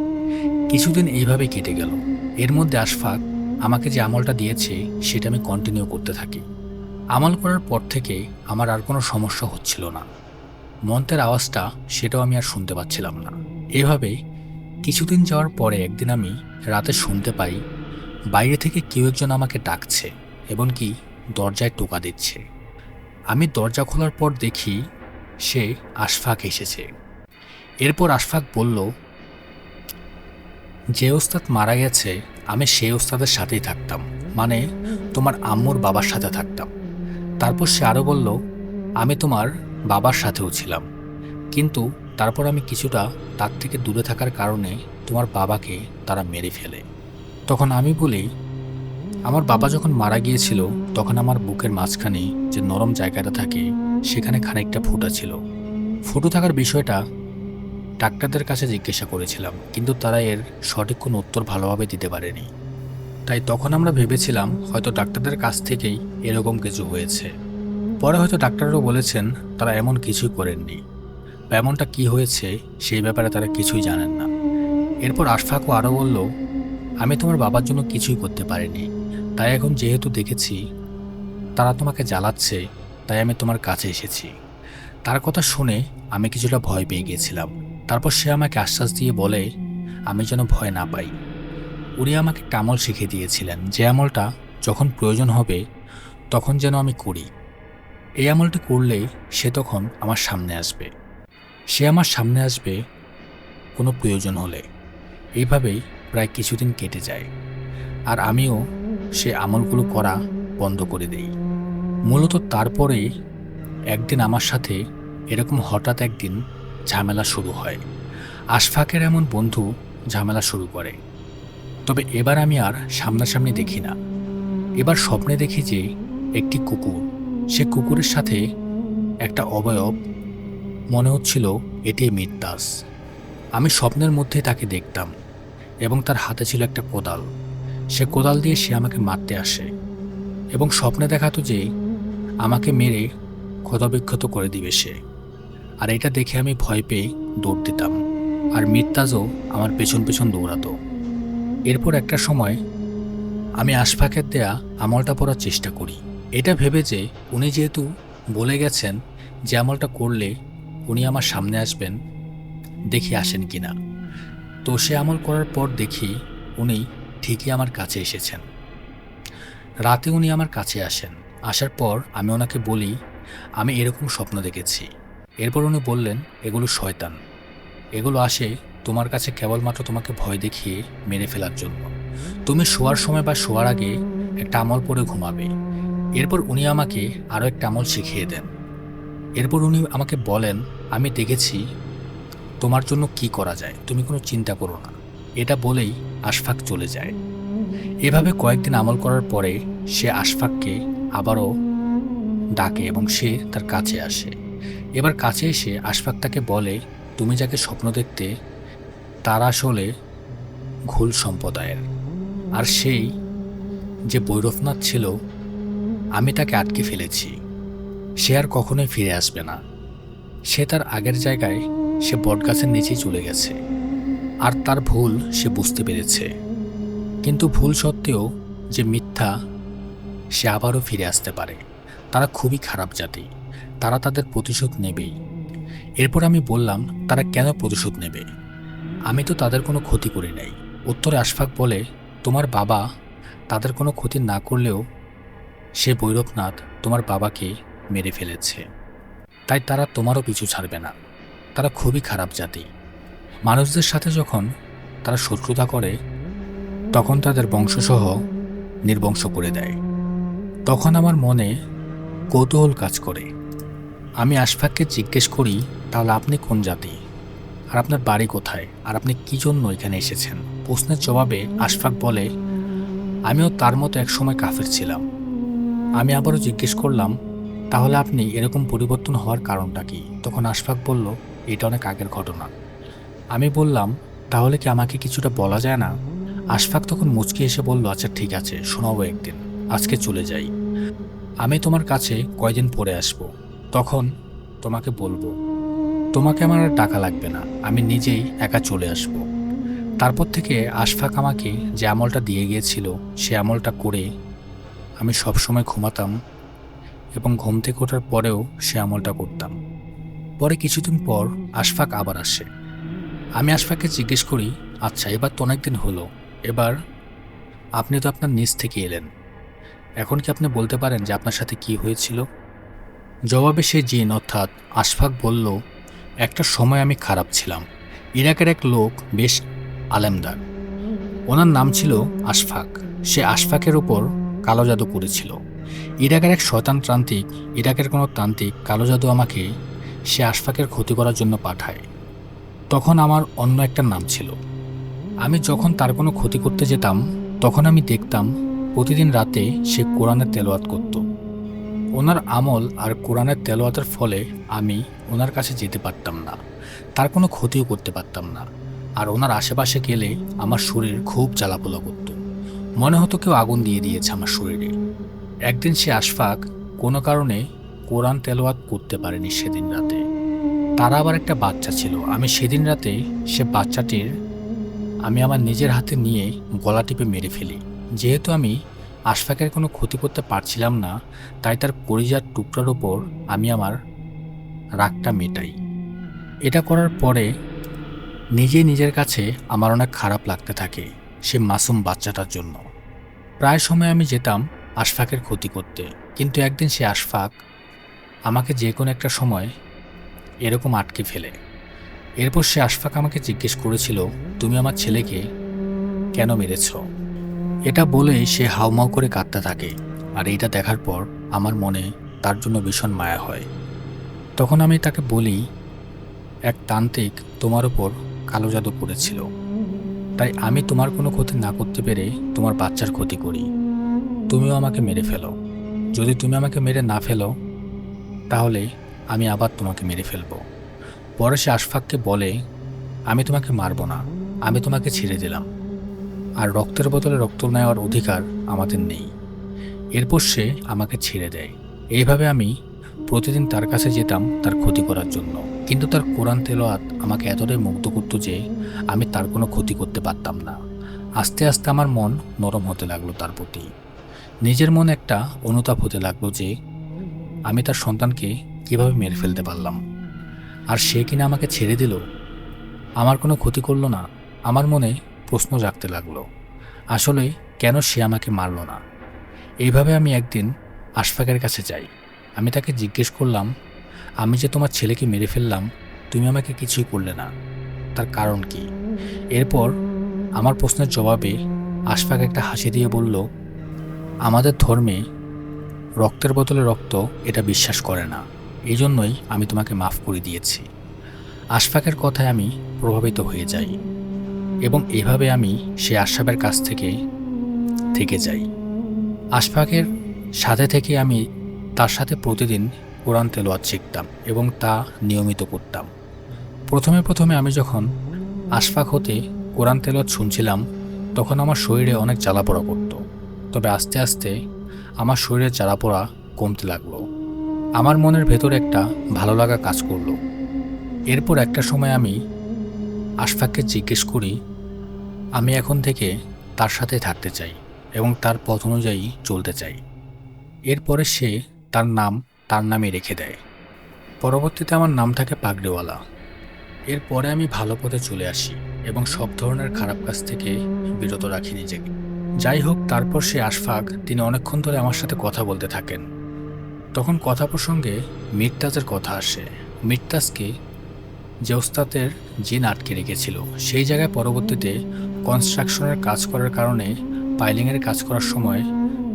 কিছুদিন এইভাবে কেটে গেল। এর মধ্যে আশফাক আমাকে যে আমলটা দিয়েছে সেটা আমি কন্টিনিউ করতে থাকি। আমল করার পর থেকে আমার আর কোনো সমস্যা হচ্ছিল না। মন্ত্রের আওয়াজটা সেটাও আমি আর শুনতে পাচ্ছিলাম না। এভাবে কিছুদিন যাওয়ার পরে একদিন আমি রাতে শুনতে পাই বাইরে থেকে কেউ একজন আমাকে ডাকছে, এমনকি দরজায় টোকা দিচ্ছে। আমি দরজা খোলার পর দেখি সে আশফাক এসেছে। এরপর আশফাক বলল, যে ওস্তাদ মারা গেছে আমি সেই ওস্তাদের সাথেই থাকতাম, মানে তোমার আম্মুর বাবার সাথে থাকতাম। তারপর সে আরও বলল, আমি তোমার বাবার সাথেও ছিলাম, কিন্তু তারপর আমি কিছুটা তার থেকে দূরে থাকার কারণে তোমার বাবাকে তারা মেরে ফেলে। তখন আমি বলি, আমার বাবা যখন মারা গিয়েছিল তখন আমার বুকের মাঝখানে যে নরম জায়গাটা থাকে সেখানে খানিকটা ফুটা ছিল। ফুটো থাকার বিষয়টা ডাক্তারদের কাছে জিজ্ঞাসা করেছিলাম, কিন্তু তারা এর সঠিক কোনো উত্তর ভালোভাবে দিতে পারেনি। তাই তখন আমরা ভেবেছিলাম হয়তো ডাক্তারদের কাছ থেকেই এরকম কিছু হয়েছে। পরে হয়তো ডাক্তাররাও বলেছেন তারা এমন কিছুই করেননি, বা এমনটা কী হয়েছে সেই ব্যাপারে তারা কিছুই জানেন না। এরপর আশফাকও আরও বলল, আমি তোমার বাবার জন্য কিছুই করতে পারিনি, তাই এখন যেহেতু দেখেছি তারা তোমাকে জ্বালাচ্ছে, তাই আমি তোমার কাছে এসেছি। তার কথা শুনে আমি কিছুটা ভয় পেয়ে গিয়েছিলাম। তারপর সে আমাকে আশ্বাস দিয়ে বলে আমি যেন ভয় না পাই। উনি আমাকে একটা আমল শিখিয়ে দিয়েছিলেন, যে আমলটা যখন প্রয়োজন হবে তখন যেন আমি করি। এই আমলটি করলেই সে তখন আমার সামনে আসবে, সে আমার সামনে আসবে কোনো প্রয়োজন হলে। এইভাবেই প্রায় কিছুদিন কেটে যায়, আর আমিও সে আমলগুলো করা বন্ধ করে দেই। মূলত তারপরেই একদিন আমার সাথে এরকম হঠাৎ একদিন ঝামেলা শুরু হয়। আশফাকের এমন বন্ধু ঝামেলা শুরু করে। তবে এবার আমি আর সামনাসামনি দেখি না, এবার স্বপ্নে দেখি যে একটি কুকুর, সে কুকুরের সাথে একটা অবয়ব, মনে হচ্ছিল এটাই মির্তাজ। আমি স্বপ্নের মধ্যে তাকে দেখতাম, এবং তার হাতে ছিল একটা কোদাল। সে কোদাল দিয়ে সে আমাকে মারতে আসে, এবং স্বপ্নে দেখাতো যে আমাকে মেরে ক্ষতবিক্ষত করে দিবে সে। আর এটা দেখে আমি ভয় পেয়ে দৌড় দিতাম, আর মির্তাজও আমার পেছন পেছন দৌড়াতো। এরপর একটা সময় আমি আশফাকের দেয়া আমলটা পড়ার চেষ্টা করি, এটা ভেবে যে উনি যেহেতু বলে গেছেন যে আমলটা করলে উনি আমার সামনে আসবেন, দেখি আসেন কিনা। তো সে আমল করার পর দেখি উনি ঠিকই আমার কাছে এসেছেন। রাতে উনি আমার কাছে আসেন। আসার পর আমি ওনাকে বলি আমি এরকম স্বপ্ন দেখেছি। এরপর উনি বললেন, এগুলো শয়তান, এগুলো আসে তোমার কাছে কেবলমাত্র তোমাকে ভয় দেখিয়ে মেরে ফেলার জন্য। তুমি শোয়ার সময় বা শোয়ার আগে একটা আমল পড়ে ঘুমাবে। এরপর উনি আমাকে আরও একটা আমল শিখিয়ে দেন। এরপর উনি আমাকে বলেন, আমি দেখেছি তোমার জন্য কি করা যায়, তুমি কোনো চিন্তা করো না। এটা বলেই আশফাক চলে যায়। এভাবে কয়েকদিন আমল করার পরে সে আশফাককে আবারও ডাকে এবং সে তার কাছে আসে। এবার কাছে এসে আশফাক তাকে বলে, তুমি যাকে স্বপ্ন দেখতে তারা আসলে ঘুল সম্প্রদায়ের, আর সেই যে বৈরবনাথ ছিল আমি তাকে আটকে ফেলেছি। সে আর কখনোই ফিরে আসবে না। সে তার আগের জায়গায়, সে বটগাছের নিচেই চলে গেছে। আর তার ভুল সে বুঝতে পেরেছে, কিন্তু ভুল সত্ত্বেও যে মিথ্যা, সে আবারও ফিরে আসতে পারে। তারা খুবই খারাপ জাতি, তারা তাদের প্রতিশোধ নেবেই। এরপর আমি বললাম, তারা কেন প্রতিশোধ নেবে? আমি তো তাদের কোনো ক্ষতি করি নাই। উত্তরে আশফাক বলে, তোমার বাবা তাদের কোনো ক্ষতি না করলেও সে ভৈরবনাথ তোমার বাবাকে মেরে ফেলেছে, তাই তারা তোমারও পিছু ছাড়বে না। তারা খুবই খারাপ জাতি। মানুষদের সাথে যখন তারা শত্রুতা করে তখন তাদের বংশসহ নির্বংশ করে দেয়। তখন আমার মনে কৌতূহল কাজ করে। আমি আশফাককে জিজ্ঞেস করি, তাহলে আপনি কোন জাতি, আর আপনার বাড়ি কোথায়, আর আপনি কী জন্য এখানে এসেছেন? প্রশ্নের জবাবে আশফাক বলে, আমিও তার মতো একসময় কাফের ছিলাম। আমি আবারও জিজ্ঞেস করলাম, তাহলে আপনি এরকম পরিবর্তন হওয়ার কারণটা কি? তখন আশফাক বলল, এটা অনেক আগের ঘটনা। আমি বললাম, তাহলে কি আমাকে কিছুটা বলা যায় না? আশফাক তখন মুচকি এসে বলল, আচ্ছা ঠিক আছে, শোনাবো একদিন, আজকে চলে যাই। আমি তোমার কাছে কয়দিন পরে আসব, তখন তোমাকে বলবো। তোমাকে আমার আর টাকা লাগবে না, আমি নিজেই একা চলে আসব। তারপর থেকে আশফাক আমাকে যে আমলটা দিয়ে গিয়েছিল সে আমলটা করে আমি সবসময় ঘুমাতাম এবং ঘুম থেকে ওঠার পরেও সে আমলটা করতাম। পরে কিছুদিন পর আশফাক আবার আসে। আমি আশফাককে জিজ্ঞেস করি, আচ্ছা এবার তো অনেকদিন হলো, এবার আপনি তো আপনার নিজ থেকে এলেন, এখন কি আপনি বলতে পারেন যে আপনার সাথে কি হয়েছিল? জবাবে সে জিন অর্থাৎ আশফাক বলল, একটা সময় আমি খারাপ ছিলাম। ইরাকের এক লোক বেশ আলেমদার, ওনার নাম ছিল আশফাক। সে আশফাকের ওপর কালো জাদু করেছিল। ইরাকের এক শয়তানতান্ত্রিক, ইরাকের কোনো তান্ত্রিক কালো জাদু আমাকে সে আশফাকের ক্ষতি করার জন্য পাঠায়। তখন আমার অন্য একটা নাম ছিল। আমি যখন তার কোনো ক্ষতি করতে যেতাম তখন আমি দেখতাম প্রতিদিন রাতে সে কোরআনের তেলাওয়াত করত। ওনার আমল আর কোরআনের তেলাওয়াতের ফলে আমি ওনার কাছে যেতে পারতাম না, তার কোনো ক্ষতিও করতে পারতাম না। আর ওনার আশেপাশে গেলে আমার শরীর খুব জ্বালাপোলা করত, মনে হতো কেউ আগুন দিয়ে দিয়েছে আমার শরীরে। একদিন সে আশফাক কোনো কারণে কোরআন তেলাওয়াত করতে পারেনি সেদিন রাতে। তারা আবার একটা বাচ্চা ছিল। আমি সেদিন রাতে সে বাচ্চাটির আমি আমার নিজের হাতে নিয়ে গলা টিপে মেরে ফেলি। যেহেতু আমি আশফাকের কোনো ক্ষতি করতে পারছিলাম না, তাই তার কলিজার টুকরার ওপর আমি আমার রাগটা মেটাই। এটা করার পরে নিজেই নিজের কাছে আমার অনেক খারাপ লাগতে থাকে সে মাসুম বাচ্চাটার জন্য। প্রায় সময় আমি যেতাম আশফাকের ক্ষতি করতে, কিন্তু একদিন সে আশফাক আমাকে যে কোনো একটা সময় এরকম আটকে ফেলে। এরপর সে আশফাক আমাকে জিজ্ঞেস করেছিল, তুমি আমার ছেলেকে কেন মেরেছ? এটা বলেই সে হাউমাউ করে কাঁদতে থাকে। আর এইটা দেখার পর আমার মনে তার জন্য ভীষণ মায়া হয়। তখন আমি তাকে বলি, এক তান্ত্রিক তোমার ওপর কালো জাদু করেছিল, তাই আমি তোমার কোনো ক্ষতি না করতে পেরে তোমার বাচ্চার ক্ষতি করি। তুমিও আমাকে মেরে ফেলো। যদি তুমি আমাকে মেরে না ফেলো তাহলে আমি আবার তোমাকে মেরে ফেলবো। পরে সে আশফাককে বলে, আমি তোমাকে মারব না, আমি তোমাকে ছেড়ে দিলাম, আর রক্তের বদলে রক্ত নেওয়ার অধিকার আমাদের নেই। এরপর সে আমাকে ছেড়ে দেয়। এইভাবে আমি প্রতিদিন তার কাছে যেতাম তার ক্ষতি করার জন্য, কিন্তু তার কোরআন তেলাওয়াত আমাকে এতটাই মুগ্ধ করত যে আমি তার কোনো ক্ষতি করতে পারতাম না। আস্তে আস্তে আমার মন নরম হতে লাগলো তার প্রতি। নিজের মনে একটা অনুতাপ হতে লাগলো যে আমি তার সন্তানকে কিভাবে মেরে ফেলতে পারলাম, আর সে কিনা আমাকে ছেড়ে দিল, আমার কোনো ক্ষতি করলো না। আমার মনে প্রশ্ন জাগতে লাগলো, আসলে কেন সে আমাকে মারল না। এইভাবে আমি একদিন আশফাকের কাছে যাই। আমি তাকে জিজ্ঞেস করলাম, আমি যে তোমার ছেলেকে মেরে ফেললাম, তুমি আমাকে কিছুই করলে না, তার কারণ কি? এরপর আমার প্রশ্নের জবাবে আশফাক একটা হাসি দিয়ে বলল, আমাদের ধর্মে রক্তের বদলে রক্ত এটা বিশ্বাস করে না, এই জন্যই আমি তোমাকে মাফ করে দিয়েছি। আশফাকের কথায় আমি প্রভাবিত হয়ে যাই এবং এভাবে আমি সে আশরাফের কাছ থেকে যাই। আশফাকের সাথে থেকে আমি তার সাথে প্রতিদিন কোরআন তেলাওয়াত শিখতাম এবং তা নিয়মিত করতাম। প্রথমে আমি যখন আশফাক হতে কোরআন তেলাওয়াত শুনছিলাম, তখন আমার শরীরে অনেক জ্বালাপোড়া করত। তবে আস্তে আস্তে আমার শরীরের জ্বালাপোড়া কমতে লাগলো। আমার মনের ভেতরে একটা ভালো লাগা কাজ করলো। এরপর একটা সময় আমি আশফাককে জিজ্ঞেস করি, আমি এখন থেকে তার সাথে থাকতে চাই এবং তার পথ অনুযায়ী চলতে চাই। এরপরে সে তার নামে রেখে দেয়। পরবর্তীতে আমার নাম থাকে পাগড়িওয়ালা। এরপরে আমি ভালো পথে চলে আসি এবং সব ধরনের খারাপ কাজ থেকে বিরত রাখি নিজেকে। যাই হোক, তারপর সে আশফাক তিনি অনেকক্ষণ ধরে আমার সাথে কথা বলতে থাকেন। তখন কথা প্রসঙ্গে মিরতাজের কথা আসে। মিরতাজকে যে ওস্তাদের জিন আটকে রেখেছিল, সেই জায়গায় পরবর্তীতে কনস্ট্রাকশনের কাজ করার কারণে পাইলিংয়ের কাজ করার সময়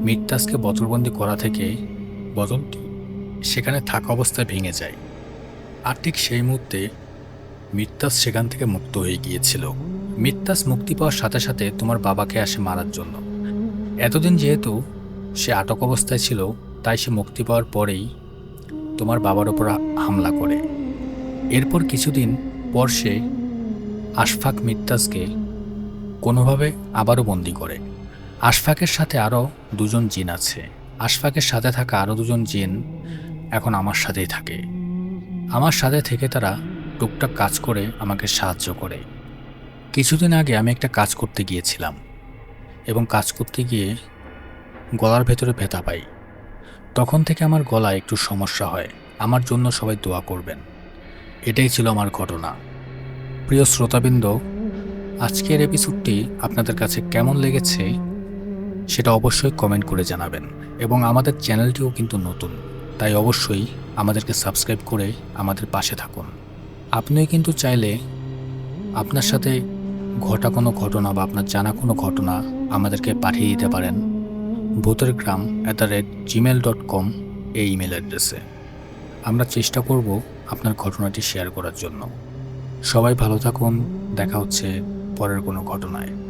মিরতাজকে বোতলবন্দি করা থেকে বোতলটি সেখানে থাকা অবস্থায় ভেঙে যায়। আর ঠিক সেই মুহূর্তে মিরতাজ সেখান থেকে মুক্ত হয়ে গিয়েছিল। মিরতাজ মুক্তি পাওয়ার সাথে সাথে তোমার বাবাকে আসে মারার জন্য। এতদিন যেহেতু সে আটক অবস্থায় ছিল, তাই সে মুক্তি পাওয়ার পরেই তোমার বাবার উপর হামলা করে। এরপর কিছুদিন পর সে আশফাক মিরতাজকে কোনোভাবে আবারও বন্দি করে। আশফাকের সাথে আরও দুজন জিন আছে। আশফাকের সাথে থাকা আরও দুজন জিন এখন আমার সাথেই থাকে। আমার সাথে থেকে তারা টুকটাক কাজ করে আমাকে সাহায্য করে। কিছুদিন আগে আমি একটা কাজ করতে গিয়েছিলাম এবং কাজ করতে গিয়ে গলার ভেতরে ব্যথা পাই। তখন থেকে আমার গলায় একটু সমস্যা হয়। আমার জন্য সবাই দোয়া করবেন। এটাই ছিল আমার ঘটনা। প্রিয় শ্রোতাবৃন্দ, আজকের এপিসোডটি আপনাদের কাছে কেমন লেগেছে সেটা অবশ্যই কমেন্ট করে জানাবেন। এবং আমাদের চ্যানেলটিও কিন্তু নতুন, তাই অবশ্যই আমাদেরকে সাবস্ক্রাইব করে আমাদের পাশে থাকুন। আপনিও কিন্তু চাইলে আপনার সাথে ঘটা কোনো ঘটনা বা আপনার জানা কোনো ঘটনা আমাদেরকে পাঠিয়ে দিতে পারেন bhutergram@gmail.com এই ইমেল অ্যাড্রেসে। আমরা চেষ্টা করব আপনার ঘটনাটি শেয়ার করার জন্য। সবাই ভালো থাকুন। দেখা হচ্ছে পরের কোনো ঘটনায়।